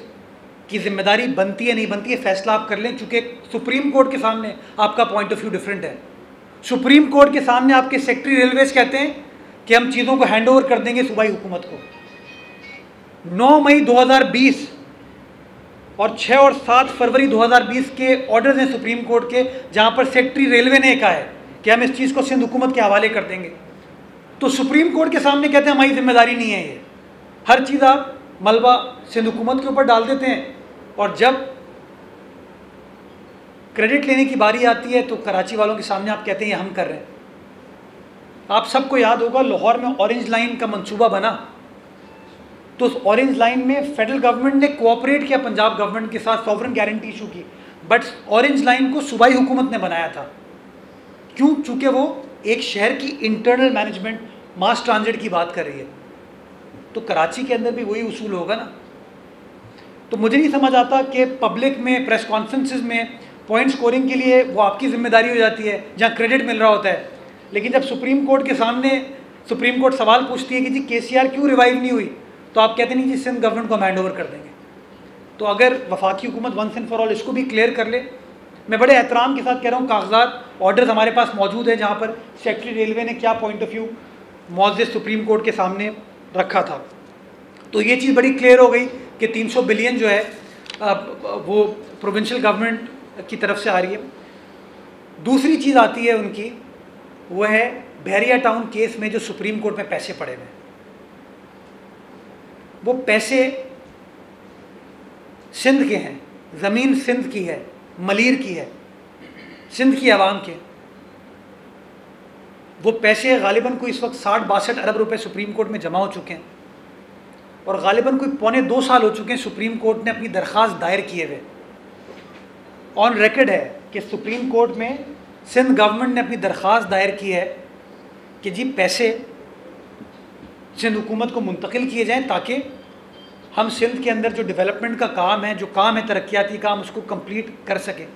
की जिम्मेदारी बनती है नहीं बनती है, फैसला आप कर लें, चूँकि सुप्रीम कोर्ट के सामने आपका पॉइंट ऑफ व्यू डिफरेंट है। सुप्रीम कोर्ट के सामने आपके सेक्रेटरी रेलवेज़ कहते हैं कि हम चीज़ों को हैंड ओवर कर देंगे सूबाई हुकूमत को। 9 मई 2020 और 6 और 7 फरवरी 2020 के ऑर्डर्स हैं सुप्रीम कोर्ट के, जहाँ पर सेक्रेटरी रेलवे ने कहा है कि हम इस चीज़ को सिंध हुकूमत के हवाले कर देंगे। तो सुप्रीम कोर्ट के सामने कहते हैं हमारी जिम्मेदारी नहीं है, ये हर चीज़ आप मलबा सिंध हुकूमत के ऊपर डाल देते हैं, और जब क्रेडिट लेने की बारी आती है तो कराची वालों के सामने आप कहते हैं ये हम कर रहे हैं। आप सबको याद होगा लाहौर में ऑरेंज लाइन का मंसूबा बना, तो उस ऑरेंज लाइन में फेडरल गवर्नमेंट ने कोऑपरेट किया पंजाब गवर्नमेंट के साथ, सॉवरन गारंटी इशू की, बट ऑरेंज लाइन को सूबाई हुकूमत ने बनाया था। क्यों? चूँकि वो एक शहर की इंटरनल मैनेजमेंट, मास ट्रांजिट की बात कर रही है, तो कराची के अंदर भी वही उसूल होगा ना। तो मुझे नहीं समझ आता कि पब्लिक में, प्रेस कॉन्फ्रेंसेस में पॉइंट स्कोरिंग के लिए वो आपकी जिम्मेदारी हो जाती है जहाँ क्रेडिट मिल रहा होता है, लेकिन जब सुप्रीम कोर्ट के सामने सुप्रीम कोर्ट सवाल पूछती है कि जी KCR क्यों रिवाइव नहीं हुई, तो आप कहते नहीं जी सिंध गवर्नमेंट को हम हैंड ओवर कर देंगे। तो अगर वफाकी हुकूमत वंस एंड फॉर ऑल इसको भी क्लियर कर ले, मैं बड़े एहतराम के साथ कह रहा हूँ, कागजात ऑर्डर्स हमारे पास मौजूद है जहाँ पर सेक्रेटरी रेलवे ने क्या पॉइंट ऑफ व्यू मौजूद सुप्रीम कोर्ट के सामने रखा था। तो ये चीज़ बड़ी क्लियर हो गई कि 300 बिलियन जो है वो प्रोविंशियल गवर्नमेंट की तरफ से आ रही है। दूसरी चीज़ आती है उनकी, वो है बहरिया टाउन केस में जो सुप्रीम कोर्ट में पैसे पड़े हुए, वो पैसे सिंध के हैं, ज़मीन सिंध की है, मलीर की है, सिंध की आवाम के। वो पैसे गालिबन को इस वक्त 60-62 अरब रुपए सुप्रीम कोर्ट में जमा हो चुके हैं। और ग़ालिबन कोई 1.25 साल हो चुके हैं सुप्रीम कोर्ट ने अपनी दरख्वास्त दायर किए हुए। ऑन रिकॉर्ड है कि सुप्रीम कोर्ट में सिंध गवर्नमेंट ने अपनी दरख्वास्त दायर की है कि जी पैसे सिंध हुकूमत को मुंतकिल किए जाएँ ताकि हम सिंध के अंदर जो डेवलपमेंट का काम है, जो काम है तरक्याती काम, उसको कंप्लीट कर सकें।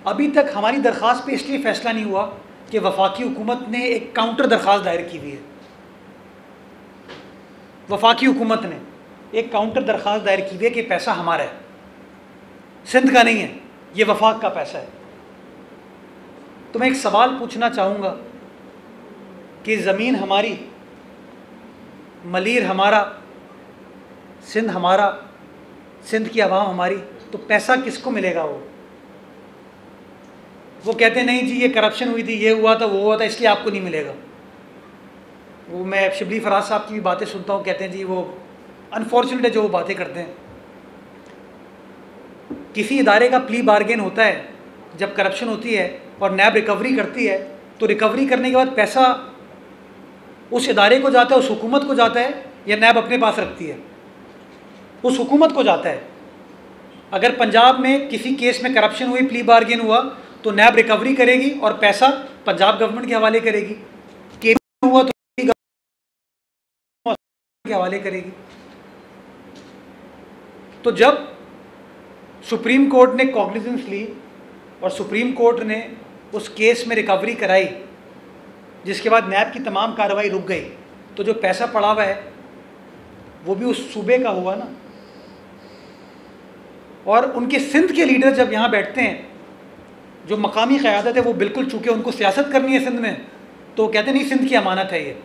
अभी तक हमारी दरख्वास्त पे इसलिए फ़ैसला नहीं हुआ कि वफाकी हुकूमत ने एक काउंटर दरख्वास्त दायर की हुई है। वफाकी हुकूमत ने एक काउंटर दरख्वास्त दायर की हुई है कि पैसा हमारा है, सिंध का नहीं है, ये वफाक का पैसा है। तो मैं एक सवाल पूछना चाहूँगा कि ज़मीन हमारी, मलीर हमारा, सिंध हमारा, सिंध की आवाम हमारी, तो पैसा किसको मिलेगा? वो कहते हैं नहीं जी ये करप्शन हुई थी, ये हुआ था, वो हुआ था, इसलिए आपको नहीं मिलेगा। वो मैं शिबली फराज साहब की भी बातें सुनता हूँ, कहते हैं जी वो अनफॉर्चुनेट है जो वो बातें करते हैं। किसी इदारे का प्ली बार्गेन होता है, जब करप्शन होती है और नैब रिकवरी करती है, तो रिकवरी करने के बाद पैसा उस इदारे को जाता है, उस हुकूमत को जाता है, या नैब अपने पास रखती है? उस हुकूमत को जाता है। अगर पंजाब में किसी केस में करप्शन हुई, प्ली बार्गेन हुआ, तो नैब रिकवरी करेगी और पैसा पंजाब गवर्नमेंट के हवाले करेगी। केपी हुआ तो गवर्नमेंट के हवाले करेगी। तो जब सुप्रीम कोर्ट ने कॉग्निजेंस ली और सुप्रीम कोर्ट ने उस केस में रिकवरी कराई, जिसके बाद नैब की तमाम कार्रवाई रुक गई, तो जो पैसा पड़ा हुआ है वो भी उस सूबे का हुआ ना। और उनके सिंध के लीडर जब यहाँ बैठते हैं, जो मकामी क़यादत है, वो बिल्कुल चूँकि उनको सियासत करनी है सिंध में, तो कहते नहीं सिंध की अमानत है ये।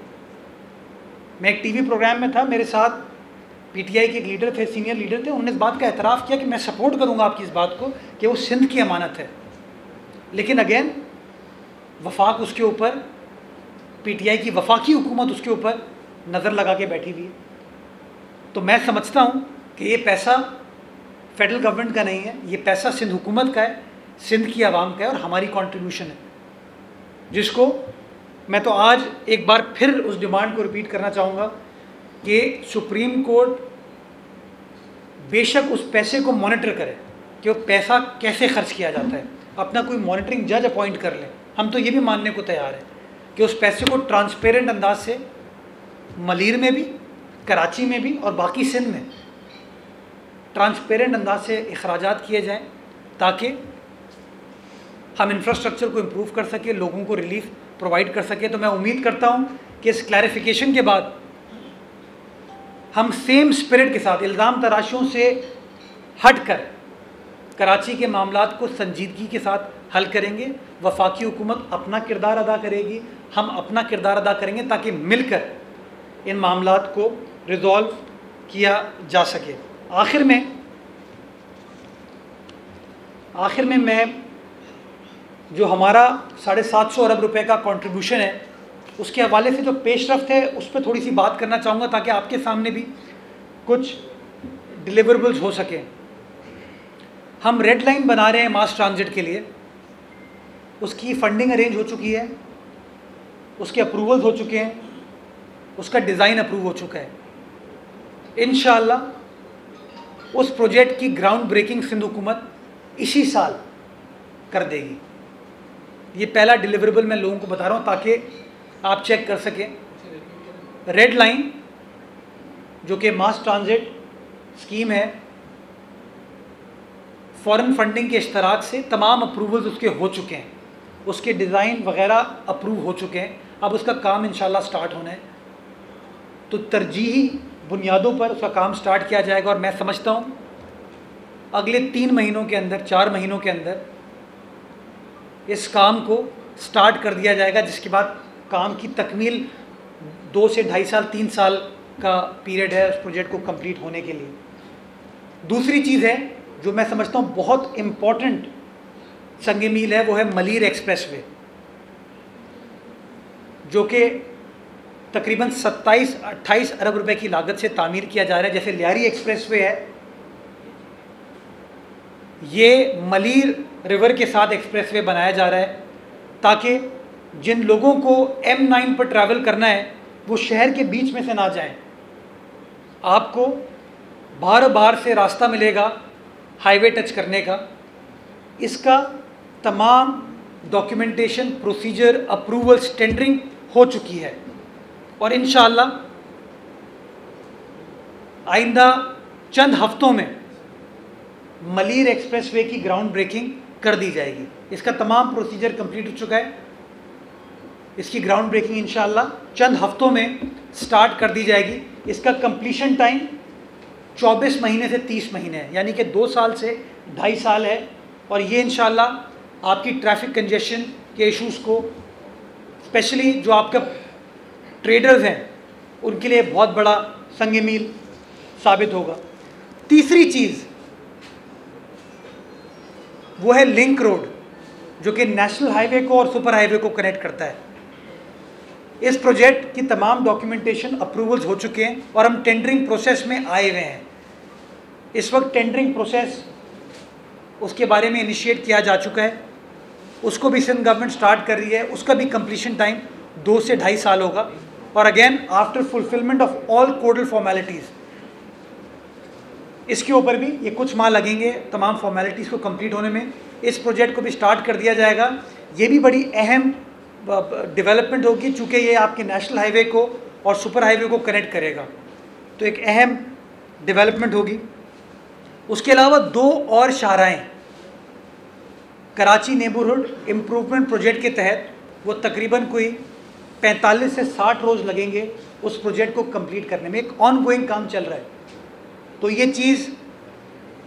मैं एक टीवी प्रोग्राम में था, मेरे साथ पीटीआई के एक लीडर थे, सीनियर लीडर थे, उन्होंने इस बात का एतराफ़ किया कि मैं सपोर्ट करूँगा आपकी इस बात को कि वो सिंध की अमानत है। लेकिन अगेन वफाक उसके ऊपर, पीटीआई की वफाकी हुकूमत उसके ऊपर नज़र लगा के बैठी हुई है। तो मैं समझता हूँ कि ये पैसा फेडरल गवर्नमेंट का नहीं है, ये पैसा सिंध हुकूमत का है, सिंध की आवाम का है, और हमारी कंट्रीब्यूशन है, जिसको मैं तो आज एक बार फिर उस डिमांड को रिपीट करना चाहूँगा कि सुप्रीम कोर्ट बेशक उस पैसे को मॉनिटर करे कि वो पैसा कैसे खर्च किया जाता है, अपना कोई मॉनिटरिंग जज अपॉइंट कर ले। हम तो ये भी मानने को तैयार हैं कि उस पैसे को ट्रांसपेरेंट अंदाज से मलीर में भी, कराची में भी और बाकी सिंध में ट्रांसपेरेंट अंदाज से अखराजात किए जाएँ, ताकि हम इंफ्रास्ट्रक्चर को इम्प्रूव कर सकें, लोगों को रिलीफ प्रोवाइड कर सकें। तो मैं उम्मीद करता हूँ कि इस क्लैरिफिकेशन के बाद हम सेम स्पिरिट के साथ, इल्ज़ाम तराशियों से हट कर कराची के मामलात को संजीदगी के साथ हल करेंगे। वफाकी हुकूमत अपना किरदार अदा करेगी, हम अपना किरदार अदा करेंगे, ताकि मिलकर इन मामलात को रिज़ॉल्व किया जा सके। आखिर में मैं जो हमारा 750 अरब रुपए का कंट्रीब्यूशन है, उसके हवाले से जो पेशरफ्त है उस पर थोड़ी सी बात करना चाहूँगा, ताकि आपके सामने भी कुछ डिलीवरेबल्स हो सकें। हम रेड लाइन बना रहे हैं मास ट्रांजिट के लिए, उसकी फ़ंडिंग अरेंज हो चुकी है, उसके अप्रूवल्स हो चुके हैं, उसका डिज़ाइन अप्रूव हो चुका है। इंशाअल्लाह उस प्रोजेक्ट की ग्राउंड ब्रेकिंग सिंध हुकूमत इसी साल कर देगी। ये पहला डिलीवरेबल मैं लोगों को बता रहा हूँ ताकि आप चेक कर सकें। रेड लाइन जो कि मास ट्रांजिट स्कीम है, फॉरेन फंडिंग के इश्तराक से तमाम अप्रूवल्स उसके हो चुके हैं, उसके डिज़ाइन वगैरह अप्रूव हो चुके हैं, अब उसका काम इंशाल्लाह स्टार्ट होना है। तो तरजीही बुनियादों पर उसका काम स्टार्ट किया जाएगा, और मैं समझता हूँ अगले 3 महीनों के अंदर, 4 महीनों के अंदर इस काम को स्टार्ट कर दिया जाएगा, जिसके बाद काम की तकमील 2 से 2.5 साल 3 साल का पीरियड है उस प्रोजेक्ट को कंप्लीट होने के लिए। दूसरी चीज़ है जो मैं समझता हूँ बहुत इम्पॉर्टेंट संग मील है, वो है मलीर एक्सप्रेसवे, जो कि तकरीबन 27-28 अरब रुपए की लागत से तामीर किया जा रहा है। जैसे लियारी एक्सप्रेसवे है, ये मलीर रिवर के साथ एक्सप्रेसवे बनाया जा रहा है, ताकि जिन लोगों को M9 पर ट्रैवल करना है वो शहर के बीच में से ना जाएं, आपको बार बार से रास्ता मिलेगा हाईवे टच करने का। इसका तमाम डॉक्यूमेंटेशन, प्रोसीजर, अप्रूवल्स, टेंडरिंग हो चुकी है और इंशाअल्लाह आइंदा चंद हफ्तों में मलीर एक्सप्रेसवे की ग्राउंड ब्रेकिंग कर दी जाएगी। इसका तमाम प्रोसीजर कंप्लीट हो चुका है। इसकी ग्राउंड ब्रेकिंग इंशाअल्लाह चंद हफ्तों में स्टार्ट कर दी जाएगी। इसका कंप्लीशन टाइम 24 महीने से 30 महीने है, यानी कि 2 साल से 2.5 साल है। और ये इंशाअल्लाह आपकी ट्रैफिक कंजेशन के इश्यूज़ को, स्पेशली जो आपके ट्रेडर्स हैं, उनके लिए बहुत बड़ा संग मील साबित होगा। तीसरी चीज़ वो है लिंक रोड, जो कि नेशनल हाईवे को और सुपर हाईवे को कनेक्ट करता है। इस प्रोजेक्ट की तमाम डॉक्यूमेंटेशन, अप्रूवल्स हो चुके हैं और हम टेंडरिंग प्रोसेस में आए हुए हैं। इस वक्त टेंडरिंग प्रोसेस उसके बारे में इनिशिएट किया जा चुका है, उसको भी सिंध गवर्नमेंट स्टार्ट कर रही है। उसका भी कंप्लीशन टाइम 2 से 2.5 साल होगा। और again after fulfilment of all codal formalities, इसके ऊपर भी ये कुछ माह लगेंगे तमाम फॉर्मेलिटीज़ को कंप्लीट होने में। इस प्रोजेक्ट को भी स्टार्ट कर दिया जाएगा। ये भी बड़ी अहम डेवलपमेंट होगी, चूँकि ये आपके नेशनल हाईवे को और सुपर हाईवे को कनेक्ट करेगा, तो एक अहम डेवलपमेंट होगी। उसके अलावा 2 और शाहराहें कराची नेबरहुड इम्प्रूवमेंट प्रोजेक्ट के तहत, वो तकरीबन कोई 45 से 60 रोज़ लगेंगे उस प्रोजेक्ट को कंप्लीट करने में। एक ऑन गोइंग काम चल रहा है। तो ये चीज़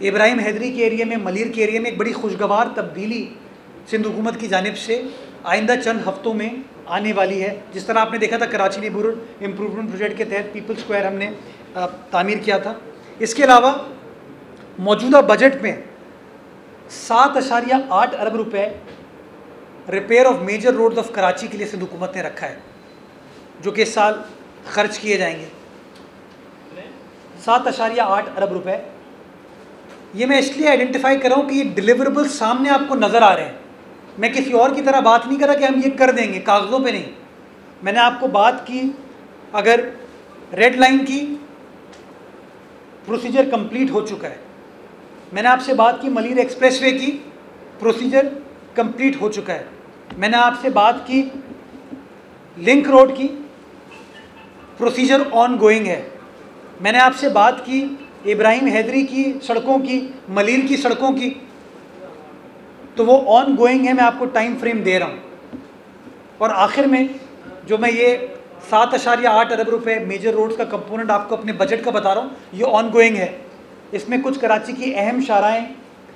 इब्राहिम हैदरी के एरिया में, मलीर के एरिया में एक बड़ी खुशगवार तब्दीली सिंध हुकूमत की जानिब से आइंदा चंद हफ्तों में आने वाली है। जिस तरह आपने देखा था कराची नेबरहुड इम्प्रूवमेंट प्रोजेक्ट के तहत पीपल स्क्वायर हमने तामीर किया था। इसके अलावा मौजूदा बजट में 7.8 अरब रुपए repair of major roads of Karachi के लिए सिंध हुकूमत ने रखा है, जो कि इस साल खर्च किए जाएंगे। 7.8 अरब रुपए। ये मैं इसलिए आइडेंटिफाई कर रहा हूँ कि ये डिलीवरेबल सामने आपको नज़र आ रहे हैं। मैं किसी और की तरह बात नहीं कर रहा कि हम ये कर देंगे, कागज़ों पे नहीं। मैंने आपको बात की, अगर रेड लाइन की प्रोसीजर कंप्लीट हो चुका है। मैंने आपसे बात की मलीर एक्सप्रेसवे की प्रोसीजर कंप्लीट हो चुका है। मैंने आपसे बात की लिंक रोड की प्रोसीजर ऑन गोइंग है। मैंने आपसे बात की इब्राहिम हैदरी की सड़कों की, मलीर की सड़कों की, तो वो ऑन गोइंग है। मैं आपको टाइम फ्रेम दे रहा हूँ। और आखिर में जो मैं ये 7.8 अरब रुपए मेजर रोड्स का कंपोनेंट आपको अपने बजट का बता रहा हूँ, ये ऑन गोइंग है। इसमें कुछ कराची की अहम शाहराहें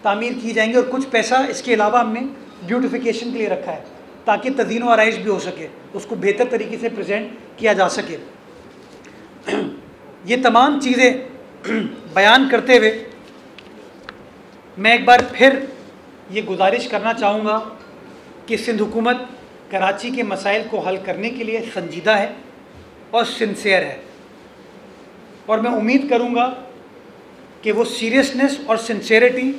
तामीर की जाएंगी और कुछ पैसा इसके अलावा हमने ब्यूटिफिकेशन के लिए रखा है, ताकि तज़ीन व आराइश भी हो सके, उसको बेहतर तरीके से प्रेजेंट किया जा सके। ये तमाम चीज़ें बयान करते हुए मैं एक बार फिर ये गुजारिश करना चाहूँगा कि सिंध हुकूमत कराची के मसाइल को हल करने के लिए संजीदा है और सिंसियर है। और मैं उम्मीद करूँगा कि वो सीरियसनेस और सिंसियरिटी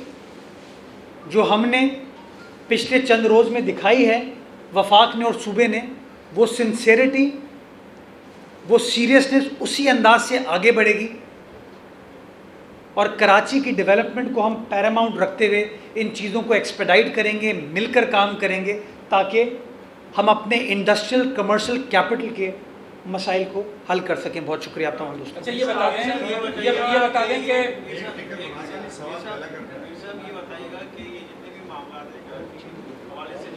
जो हमने पिछले चंद रोज़ में दिखाई है, वफाक ने और सूबे ने, वो सिंसियरिटी, वो सीरियसनेस उसी अंदाज से आगे बढ़ेगी और कराची की डेवलपमेंट को हम पैरामाउंट रखते हुए इन चीज़ों को एक्सपेडाइट करेंगे, मिलकर काम करेंगे, ताकि हम अपने इंडस्ट्रियल कमर्शियल कैपिटल के मसाइल को हल कर सकें। बहुत शुक्रिया आप तमाम दोस्तों। अच्छा, ये बता दें कि ये बताइएगा कि ये जितने भी मामला हवाले से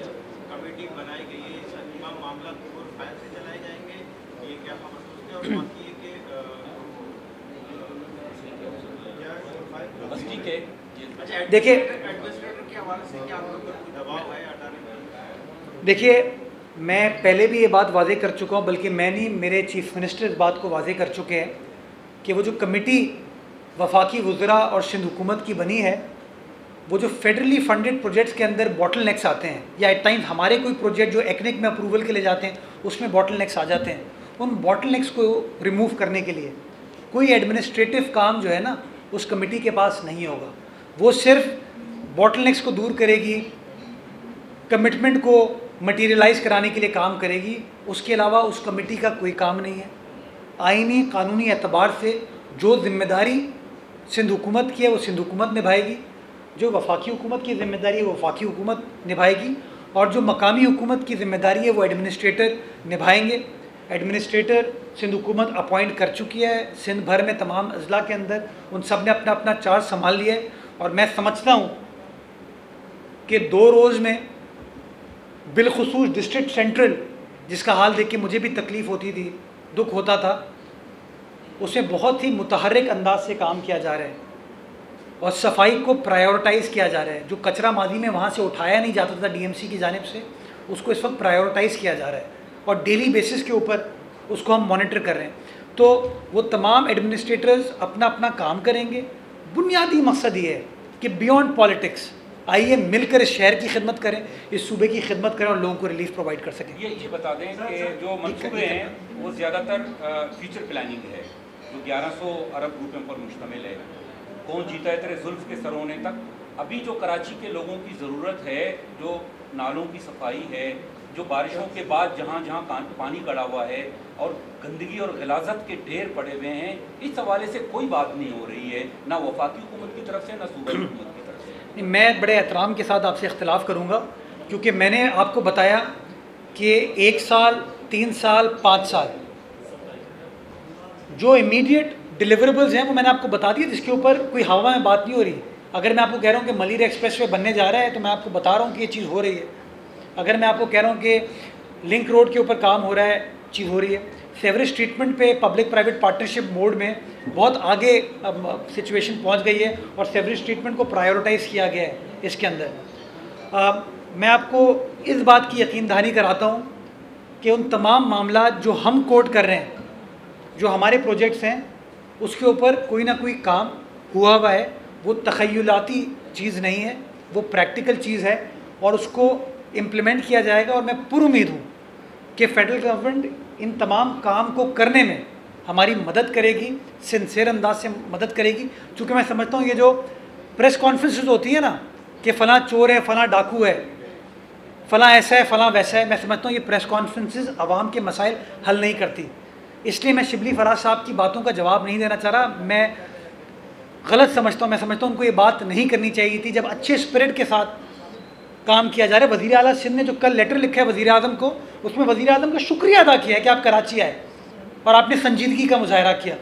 कमेटी बनाई गई है, तमाम मामला और फाइल से चलाए जाएंगे, ये क्या खबर सोचते हैं? और बाकी ये कि ठीक है। अच्छा, देखिए एडमिनिस्ट्रेटर के हवाले से क्या आपके ऊपर कोई दबाव है हटाने में? देखिए, मैं पहले भी ये बात वाज़ेह कर चुका हूँ, बल्कि मैं नहीं, मेरे चीफ़ मिनिस्टर इस बात को वाज़ेह कर चुके हैं कि वो जो कमेटी वफाकी वज़रा और सिंध हुकूमत की बनी है, वो जो फेडरली फंडेड प्रोजेक्ट्स के अंदर बॉटल नेक्स आते हैं, या एट टाइम्स हमारे कोई प्रोजेक्ट जो एक्निक में अप्रूवल के लिए जाते हैं उसमें बॉटल नेक्स आ जाते हैं, उन बॉटल नेक्स को रिमूव करने के लिए कोई एडमिनिस्ट्रेटिव काम जो है ना, उस कमेटी के पास नहीं होगा। वो सिर्फ बॉटल नेक्स को दूर करेगी, कमिटमेंट को मटीरियलाइज़ कराने के लिए काम करेगी। उसके अलावा उस कमेटी का कोई काम नहीं है। आइनी कानूनी एतबार से जो जिम्मेदारी सिंध हुकूमत की है वो सिंध हुकूमत निभाएगी, जो वफाकी हुकूमत की ज़िम्मेदारी है वो वफाकी हुकूमत निभाएगी, और जो मकामी हुकूमत की ज़िम्मेदारी है वो एडमिनिस्ट्रेटर निभाएंगे। एडमिनिस्ट्रेटर सिंध हुकूमत अपॉइंट कर चुकी है सिंध भर में तमाम अजला के अंदर, उन सब ने अपना अपना चार्ज संभाल लिया है। और मैं समझता हूँ कि 2 रोज़ में बिलखुसूस डिस्ट्रिक्ट सेंट्रल, जिसका हाल देख के मुझे भी तकलीफ़ होती थी, दुख होता था, उसमें बहुत ही मुतहर्रिक अंदाज से काम किया जा रहा है और सफाई को प्रायोरिटाइज़ किया जा रहा है। जो कचरा मादी में वहाँ से उठाया नहीं जाता था डीएमसी की जानिब से, उसको इस वक्त प्रायोरिटाइज़ किया जा रहा है और डेली बेसिस के ऊपर उसको हम मॉनिटर कर रहे हैं। तो वो तमाम एडमिनिस्ट्रेटर्स अपना अपना काम करेंगे। बुनियादी मकसद ये है कि बियॉन्ड पॉलिटिक्स आइए मिलकर इस शहर की खिदमत करें, इस सूबे की खिदमत करें और लोगों को रिलीफ प्रोवाइड कर सकें। ये बता दें कि जो मंसूबे हैं वो ज़्यादातर फ्यूचर प्लानिंग है, जो 1100 अरब रुपयों पर मुश्तमिल है। कौन जीता है तेरे जुल्फ के सर होने तक। अभी जो कराची के लोगों की ज़रूरत है, जो नालों की सफाई है, जो बारिशों के बाद जहाँ जहाँ पानी गड़ा हुआ है और गंदगी और गलाजत के ढेर पड़े हुए हैं, इस हवाले से कोई बात नहीं हो रही है, ना वफाकी हुकूमत की तरफ से ना सूबाई हुकूमत की तरफ से। मैं बड़े एहतराम के साथ आपसे इख्तिलाफ़ करूँगा, क्योंकि मैंने आपको बताया कि 1 साल, 3 साल, 5 साल जो इमीडिएट डिलीवरेबल्स हैं वो मैंने आपको बता दिए, जिसके ऊपर कोई हवा में बात नहीं हो रही। अगर मैं आपको कह रहा हूँ कि मलिर एक्सप्रेस वे बनने जा रहा है तो मैं आपको बता रहा हूँ कि ये चीज़ हो रही है। अगर मैं आपको कह रहा हूँ कि लिंक रोड के ऊपर काम हो रहा है, चीज़ हो रही है। सेवरेज ट्रीटमेंट पे पब्लिक प्राइवेट पार्टनरशिप मोड में बहुत आगे सिचुएशन पहुँच गई है और सेवरेज ट्रीटमेंट को प्रायोरिटाइज़ किया गया है इसके अंदर। मैं आपको इस बात की यकीन दहानी कराता हूँ कि उन तमाम मामला जो हम कोट कर रहे हैं, जो हमारे प्रोजेक्ट्स हैं, उसके ऊपर कोई ना कोई काम हुआ हुआ है। वो तख़य्युलाती चीज़ नहीं है, वो प्रैक्टिकल चीज़ है और उसको इम्प्लीमेंट किया जाएगा। और मैं पुरुमीद हूँ कि फ़ेडरल गवर्नमेंट इन तमाम काम को करने में हमारी मदद करेगी, सिंसियर अंदाज से मदद करेगी। चूँकि मैं समझता हूँ ये जो प्रेस कॉन्फ्रेंसेस होती है ना कि फ़लाँ चोर है, फ़लाँ डाकू है, फ़लाँ ऐसा है, फ़लाँ वैसा है, मैं समझता हूँ ये प्रेस कॉन्फ्रेंसेस आवाम के मसाइल हल नहीं करती। इसलिए मैं शिबली फराज साहब की बातों का जवाब नहीं देना चाह रहा। मैं गलत समझता हूँ, मैं समझता हूँ उनको ये बात नहीं करनी चाहिए थी। जब अच्छे स्पिरिट के साथ काम किया जा रहा है, वज़ीर आला सिंध ने जो कल लेटर लिखा है वज़ीर आज़म को, उसमें वज़ीर आज़म का शुक्रिया अदा किया है कि आप कराची आए और आपने संजीदगी का मुजाहरा किया।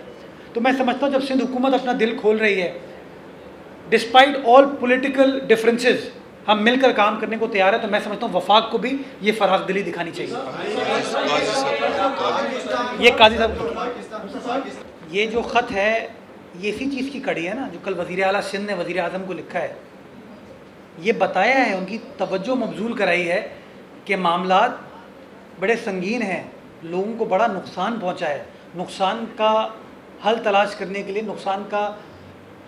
तो मैं समझता हूँ जब सिंध हुकूमत अपना दिल खोल रही है, डिस्पाइट ऑल पॉलिटिकल डिफरेंसेस हम मिलकर काम करने को तैयार है, तो मैं समझता हूँ वफाक को भी ये फराख दिली दिखानी चाहिए। ये काजी साहब, ये जो ख़त है ये इसी चीज़ की कड़ी है ना, जो कल वज़ीर आला सिंध ने वज़ीर आज़म को लिखा है। ये बताया है, उनकी तवज्जो मबजूल कराई है कि मामलात बड़े संगीन हैं, लोगों को बड़ा नुकसान पहुँचा है। नुकसान का हल तलाश करने के लिए, नुकसान का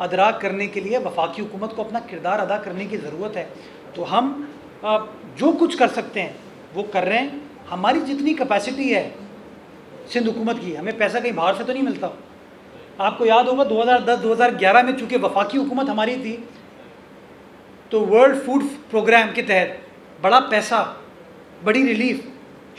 अदराक करने के लिए वफाकी हुकूमत को अपना किरदार अदा करने की ज़रूरत है। तो हम जो कुछ कर सकते हैं वो कर रहे हैं। हमारी जितनी कैपेसिटी है सिंध हुकूमत की, हमें पैसा कहीं बाहर से तो नहीं मिलता। आपको याद होगा 2010-2011 में चूँकि वफाकी हुकूमत हमारी थी तो वर्ल्ड फूड प्रोग्राम के तहत बड़ा पैसा, बड़ी रिलीफ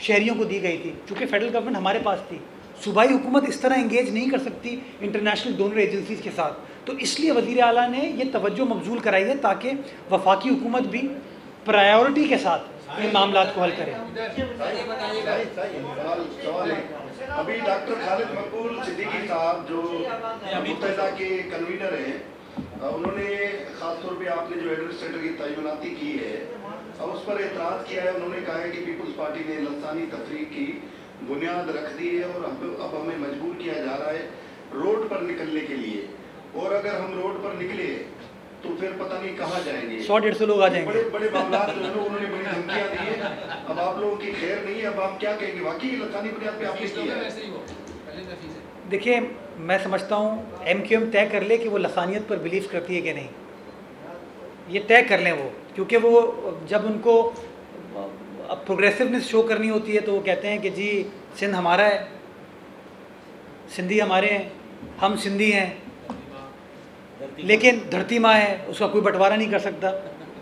शहरियों को दी गई थी। चूँकि फेडरल गवर्नमेंट हमारे पास थी, सूबाई हुकूमत इस तरह इंगेज नहीं कर सकती इंटरनेशनल डोनर एजेंसीज़ के साथ। तो इसलिए वज़ीर आला ने ये तवज्जो मबजूल कराई है ताकि वफाकी हुकूमत भी प्रायोरिटी के साथ इन मामलात को हल करे। अभी डॉक्टर खालिद मकबूल सिद्दीकी साहब जो मुत्तहिदा के कन्वीनर हैं, उन्होंने ख़ास तौर पे आपने जो एडमिनिस्ट्रेटर की तयनाती की है अब उस पर एतराज़ किया है। उन्होंने कहा है कि पीपल्स पार्टी ने लसानी तफरीक की बुनियाद रख दी है और अब हमें मजबूर किया जा रहा है रोड पर निकलने के लिए, और अगर हम रोड पर निकले तो फिर पता नहीं कहाँ जाएंगे, 100-150 लोग आ जाएंगे। बड़े बड़े मामलात जो है उन्होंने बड़ी धमकियाँ दी है। अब आप लोगों की खैर नहीं है, अब आप क्या कहेंगे? वाकई लसानी बुनियाद पे आपने किया है? देखिए, मैं समझता हूँ MQM तय कर ले कि वो लसानियत पर बिलीव करती है कि नहीं, ये तय कर लें वो, क्योंकि वो जब उनको अब प्रोग्रेसिवनेस शो करनी होती है तो वो कहते हैं कि जी सिंध हमारा है, सिंधी हमारे हैं, हम सिंधी हैं, लेकिन धरती माँ है, उसका कोई बंटवारा नहीं कर सकता।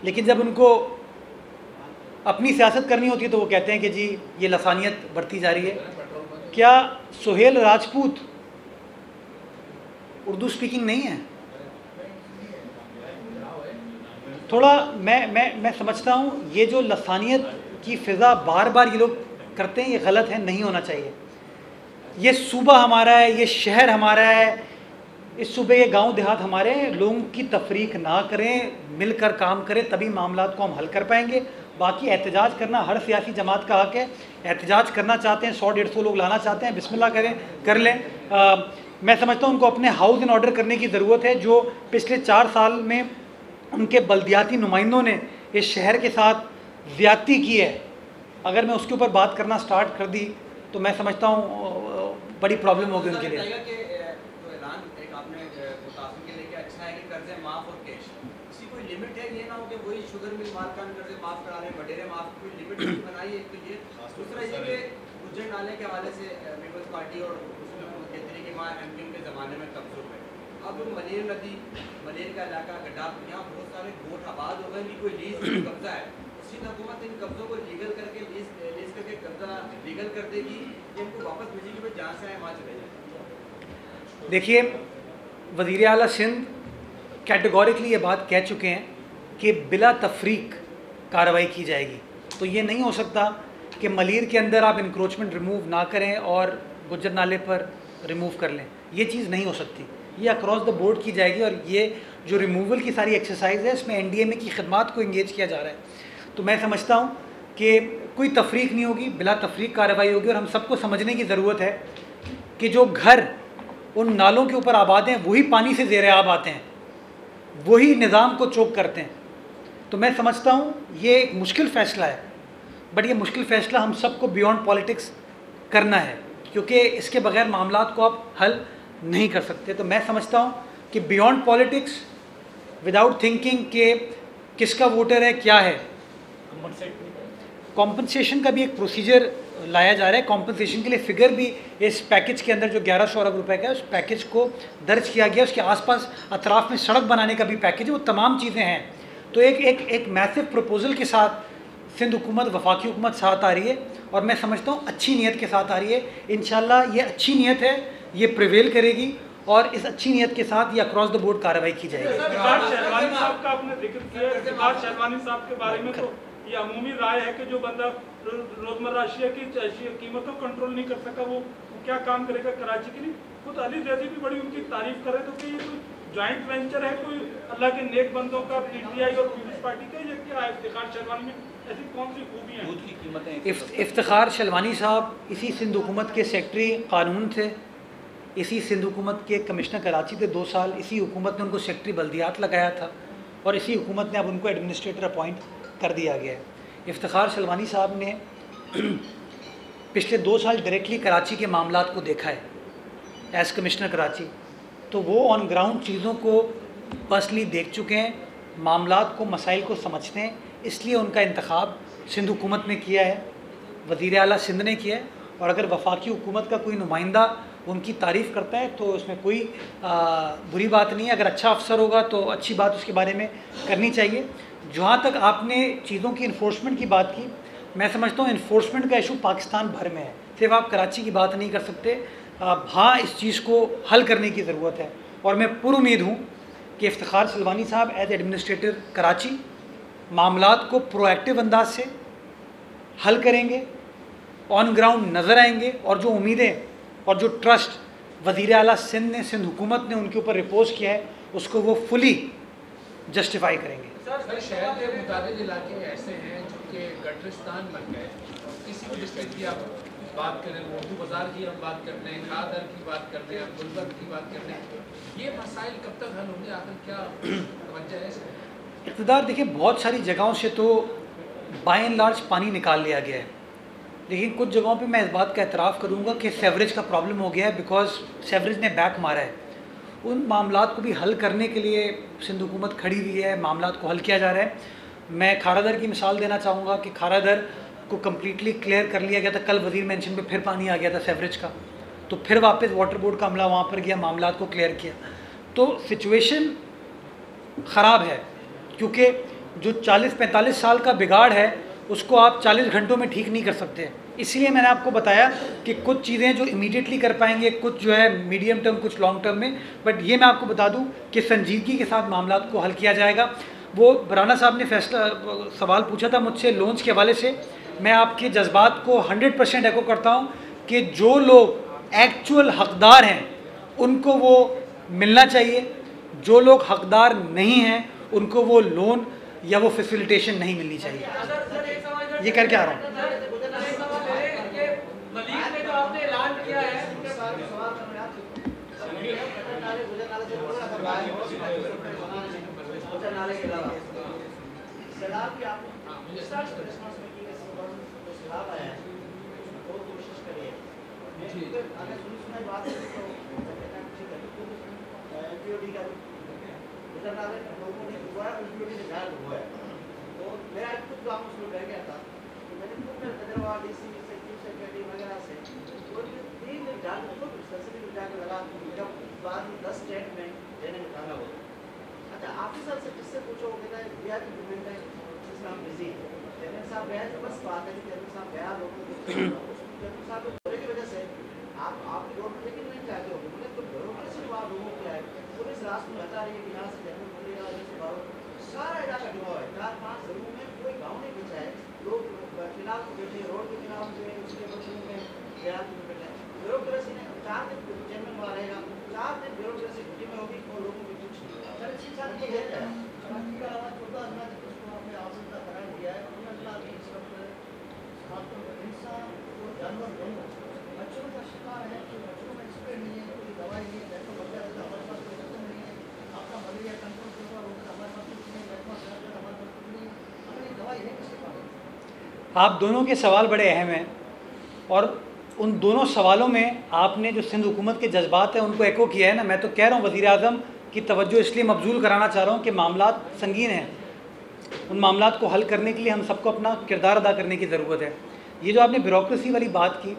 लेकिन जब उनको अपनी सियासत करनी होती है तो वो कहते हैं कि जी ये लसानियत बढ़ती जा रही है। क्या सुहेल राजपूत उर्दू स्पीकिंग नहीं है। थोड़ा मैं समझता हूँ ये जो लसानियत की फ़िज़ा बार बार ये लोग करते हैं, ये गलत है, नहीं होना चाहिए। ये सूबा हमारा है, ये शहर हमारा है, इस सूबे के गांव देहात हमारे हैं। लोगों की तफरीक ना करें, मिलकर काम करें, तभी मामलात को हम हल कर पाएंगे। बाकी एहतजाज करना हर सियासी जमात का हक़ है। एहतजाज करना चाहते हैं, 100-150 लोग लाना चाहते हैं, बिस्मिल्लाह करें, कर लें। मैं समझता हूँ उनको अपने हाउस इन ऑर्डर करने की ज़रूरत है। जो पिछले 4 साल में उनके बल्दियाती नुमाइंदों ने इस शहर के साथ ज़्यादती की है, अगर मैं उसके ऊपर बात करना स्टार्ट कर दी तो मैं समझता हूँ बड़ी प्रॉब्लम होगी उनके लिए। लिमिट है, ये ना हो कि वही शुगर मिल मालकान कर्जे माफ करा रहे हैं, वडेरे माफ, कोई लिमिट बनाई है। तो ये दूसरा ये कि गुज्जर नाले के हवाले से पीपल्स पार्टी और उसमें कहते हैं कि वहाँ एमपी के ज़माने में कब्जों पे अब मलेर नदी, मलेर का इलाका, गड्ढा, यहाँ बहुत सारे गोट आबाद हो गए, इनकी कोई लीज कब्जा है। उसी हुकूमत इन कब्जों को लीगल करके लीज करके कब्जा लीगल कर देगी, इनको वापस भेजेगी, भाई जहाँ से आए वहाँ चले जाए। देखिए, वज़ीर आला सिंध कैटेगोरिकली ये बात कह चुके हैं कि बिला तफरीक कार्रवाई की जाएगी। तो ये नहीं हो सकता कि मलीर के अंदर आप इंक्रोचमेंट रिमूव ना करें और गुज्जर नाले पर रिमूव कर लें, ये चीज़ नहीं हो सकती। ये अक्रॉस द बोर्ड की जाएगी और ये जो रिमूवल की सारी एक्सरसाइज है इसमें NDMA की खिदमात को इंगेज किया जा रहा है। तो मैं समझता हूँ कि कोई तफरीक नहीं होगी, बिला तफरीक कार्रवाई होगी। और हम सबको समझने की ज़रूरत है कि जो घर उन नालों के ऊपर आबाद हैं वही पानी से ज़ेर आब आते हैं, वही निज़ाम को चोक करते हैं। तो मैं समझता हूँ ये एक मुश्किल फ़ैसला है, बट ये मुश्किल फ़ैसला हम सबको बियॉन्ड पॉलिटिक्स करना है, क्योंकि इसके बगैर मामलात को आप हल नहीं कर सकते। तो मैं समझता हूँ कि बियॉन्ड पॉलिटिक्स, विदाउट थिंकिंग कि किसका वोटर है क्या है, कॉम्पनसेशन का भी एक प्रोसीजर लाया जा रहा है। कॉम्पनसेशन के लिए फ़िगर भी इस पैकेज के अंदर जो 1100 अरब रुपए का है, उस पैकेज को दर्ज किया गया। उसके आसपास अतराफ़ में सड़क बनाने का भी पैकेज है, वो तमाम चीज़ें हैं। तो एक मैसिव प्रपोज़ल के साथ सिंध हुकूमत, वफाकी हुकूमत साथ आ रही है और मैं समझता हूँ अच्छी नीयत के साथ आ रही है। इंशाल्लाह ये अच्छी नीयत है, ये प्रिवेल करेगी और इस अच्छी नीयत के साथ ये अक्रॉस द बोर्ड कार्रवाई की जाएगी। शहरवानी साहब का आपने जिक्र किया, शहरवानी साहब के बारे में तो ये अमूमी राय है कि जो बंदा रोजमर्रा अशिया की कीमतों को कंट्रोल नहीं कर सका वो क्या काम करेगा कराची के लिए। खुद अली जैसी भी बड़ी उनकी तारीफ करे, तो कि ये कोई जॉइंट वेंचर है कोई अल्लाह के नेक बंदों का, PTI और पीपल्स पार्टी का, ये क्या इफ्तिखार शहरवानी में ऐसी कौन सी खूबियाँ हैं? की कीमतें इफ्तिखार शहरवानी साहब इसी सिंध हुकूमत के सेक्रेटरी कानून थे, इसी सिंध हुकूमत के कमिश्नर कराची थे 2 साल। इसी हुकूमत ने उनको सेक्रेटरी बल्दियात लगाया था और इसी हुकूमत ने अब उनको एडमिनिस्ट्रेटर अपॉइंट कर दिया गया है। इफ्तिखार शहरवानी साहब ने पिछले 2 साल डायरेक्टली कराची के मामलात को देखा है एज कमिश्नर कराची। तो वो ऑन ग्राउंड चीज़ों को पर्सनली देख चुके हैं, मामलात को, मसाइल को समझते हैं, इसलिए उनका इंतखाब सिंध हुकूमत ने किया है, वज़ीर आला सिंध ने किया है। और अगर वफाकी हुकूमत का कोई नुमाइंदा उनकी तारीफ़ करता है तो उसमें कोई बुरी बात नहीं है। अगर अच्छा अफसर होगा तो अच्छी बात उसके बारे में करनी चाहिए। जहाँ तक आपने चीज़ों की इन्फोर्समेंट की बात की, मैं समझता हूँ इन्फोर्समेंट का इशू पाकिस्तान भर में है, सिर्फ आप कराची की बात नहीं कर सकते। हाँ, इस चीज़ को हल करने की ज़रूरत है और मैं पुरुमीद हूँ कि इफ्तिखार शहरवानी साहब एज एडमिनिस्ट्रेटर कराची मामलात को प्रोएक्टिव अंदाज से हल करेंगे, ऑन ग्राउंड नज़र आएंगे और जो उम्मीदें और जो ट्रस्ट वज़ीर आला सिंध ने, सिंध हुकूमत ने उनके ऊपर रिपोज किया है, उसको वो फुली जस्टिफाई करेंगे। सर, शहर के मुताबिक इलाके ऐसे हैं जो कि गटरिस्तान बन गए। किसी भी डिस्ट्रिक्ट की आप बात करें, उर्दू बाज़ार की हम बात करते हैं, खादर की बात करते हैं, गुलबर्ग की बात करते हैं, ये मसाइल कब तक हल होंगे? आखिर क्या तवज्जो है इसमें? इक़्तिदार देखिए, बहुत सारी जगहों से तो बाय एंड लार्ज पानी निकाल लिया गया है, लेकिन कुछ जगहों पे मैं इस बात का एतराफ़ करूँगा कि सेवरेज का प्रॉब्लम हो गया है, बिकॉज सेवरेज ने बैक मारा है। उन मामलात को भी हल करने के लिए सिंध हुकूमत खड़ी हुई है, मामलात को हल किया जा रहा है। मैं खारादर की मिसाल देना चाहूँगा कि खारादर को कम्प्लीटली क्लियर कर लिया गया था। कल वज़ीर मेंशन पे फिर पानी आ गया था सेवरेज का, तो फिर वापस वाटर बोर्ड का अमला वहाँ पर गया, मामलात को क्लियर किया। तो सिचुएशन ख़राब है, क्योंकि जो 40-45 साल का बिगाड़ है उसको आप 40 घंटों में ठीक नहीं कर सकते। इसलिए मैंने आपको बताया कि कुछ चीज़ें जो इमीडिएटली कर पाएंगे, कुछ जो है मीडियम टर्म, कुछ लॉन्ग टर्म में। बट ये मैं आपको बता दूं कि संजीदगी के साथ मामला को हल किया जाएगा। वो बराना साहब ने सवाल पूछा था मुझसे लोन्स के हवाले से। मैं आपके जज्बात को 100% एको करता हूँ कि जो लोग एक्चुअल हकदार हैं उनको वो मिलना चाहिए, जो लोग हकदार नहीं हैं उनको वो लोन या वो फैसिलिटेशन नहीं मिलनी चाहिए। ये करके आ रहा हूँ। आप दोनों के सवाल बड़े अहम हैं और उन दोनों सवालों में आपने जो सिंध हुकूमत के जज्बात हैं उनको एको किया है ना। मैं तो कह रहा हूँ वज़ीर आज़म की तवज्जो इसलिए मबजूल कराना चाह रहा हूँ कि मामलात संगीन हैं। उन मामलात को हल करने के लिए हम सबको अपना किरदार अदा करने की ज़रूरत है। ये जो आपने ब्यूरोक्रेसी वाली बात की,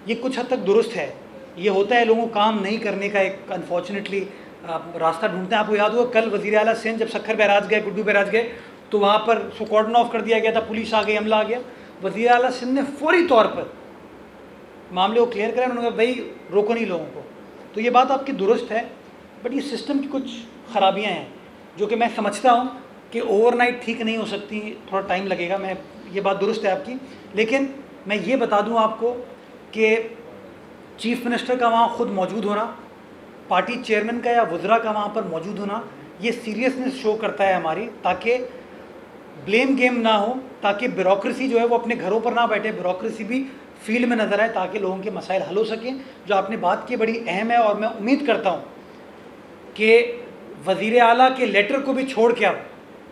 ये कुछ हद तक दुरुस्त है। ये होता है लोगों को काम नहीं करने का एक अनफॉर्चुनेटली रास्ता ढूंढते हैं। आपको याद होगा कल वज़ीर आला सिंध जब सक्खर बैराज गए, गुड्डू बैराज गए, तो वहाँ पर उसको कॉर्डन ऑफ कर दिया गया था, पुलिस आ गई, हमला आ गया। वज़ीर आला सिंध ने फौरी तौर पर मामले को क्लियर करा। उन्होंने कहा भाई रोको नहीं लोगों को। तो ये बात आपकी दुरुस्त है, बट ये सिस्टम की कुछ ख़राबियाँ हैं जो कि मैं समझता हूँ कि ओवरनाइट ठीक नहीं हो सकती, थोड़ा टाइम लगेगा। मैं ये बात दुरुस्त है आपकी, लेकिन मैं ये बता दूँ आपको कि चीफ़ मिनिस्टर का वहाँ ख़ुद मौजूद होना, पार्टी चेयरमैन का या वज़रा का वहाँ पर मौजूद होना, ये सीरियसनेस शो करता है हमारी, ताकि ब्लेम गेम ना हो, ताकि ब्यूरोक्रेसी जो है वो अपने घरों पर ना बैठे, ब्यूरोक्रेसी भी फील्ड में नज़र आए ताकि लोगों के मसाइल हल हो सकें। जो आपने बात की बड़ी अहम है और मैं उम्मीद करता हूँ कि वज़ीर आला के लेटर को भी छोड़ के अब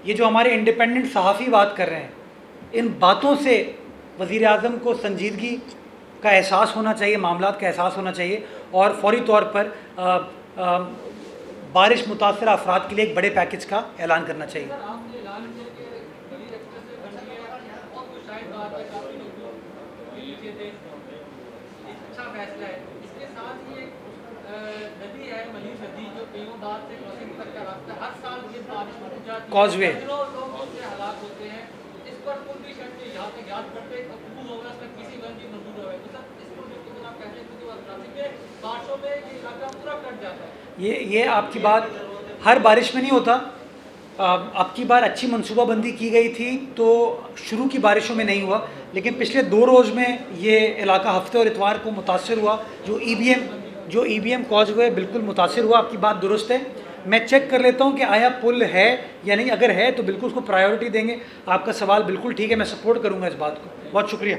ये जो हमारे इंडिपेंडेंट सहाफ़ी बात कर रहे हैं, इन बातों से वज़ीर आज़म को संजीदगी का एहसास होना चाहिए, मामलात का एहसास होना चाहिए और फौरी तौर पर बारिश मुतासर अफराद के लिए एक बड़े पैकेज का ऐलान करना चाहिए। कॉजवे ये आपकी बात हर बारिश में नहीं होता। अब की बार अच्छी मनसूबाबंदी की गई थी तो शुरू की बारिशों में नहीं हुआ, लेकिन पिछले 2 रोज़ में ये इलाका हफ्ते और इतवार को मुतासर हुआ। जो ईबीएम कॉजवे बिल्कुल मुतासर हुआ। आपकी बात दुरुस्त है। मैं चेक कर लेता हूँ कि आया पुल है या नहीं। अगर है तो बिल्कुल उसको प्रायोरिटी देंगे। आपका सवाल बिल्कुल ठीक है, मैं सपोर्ट करूँगा इस बात को। बहुत शुक्रिया।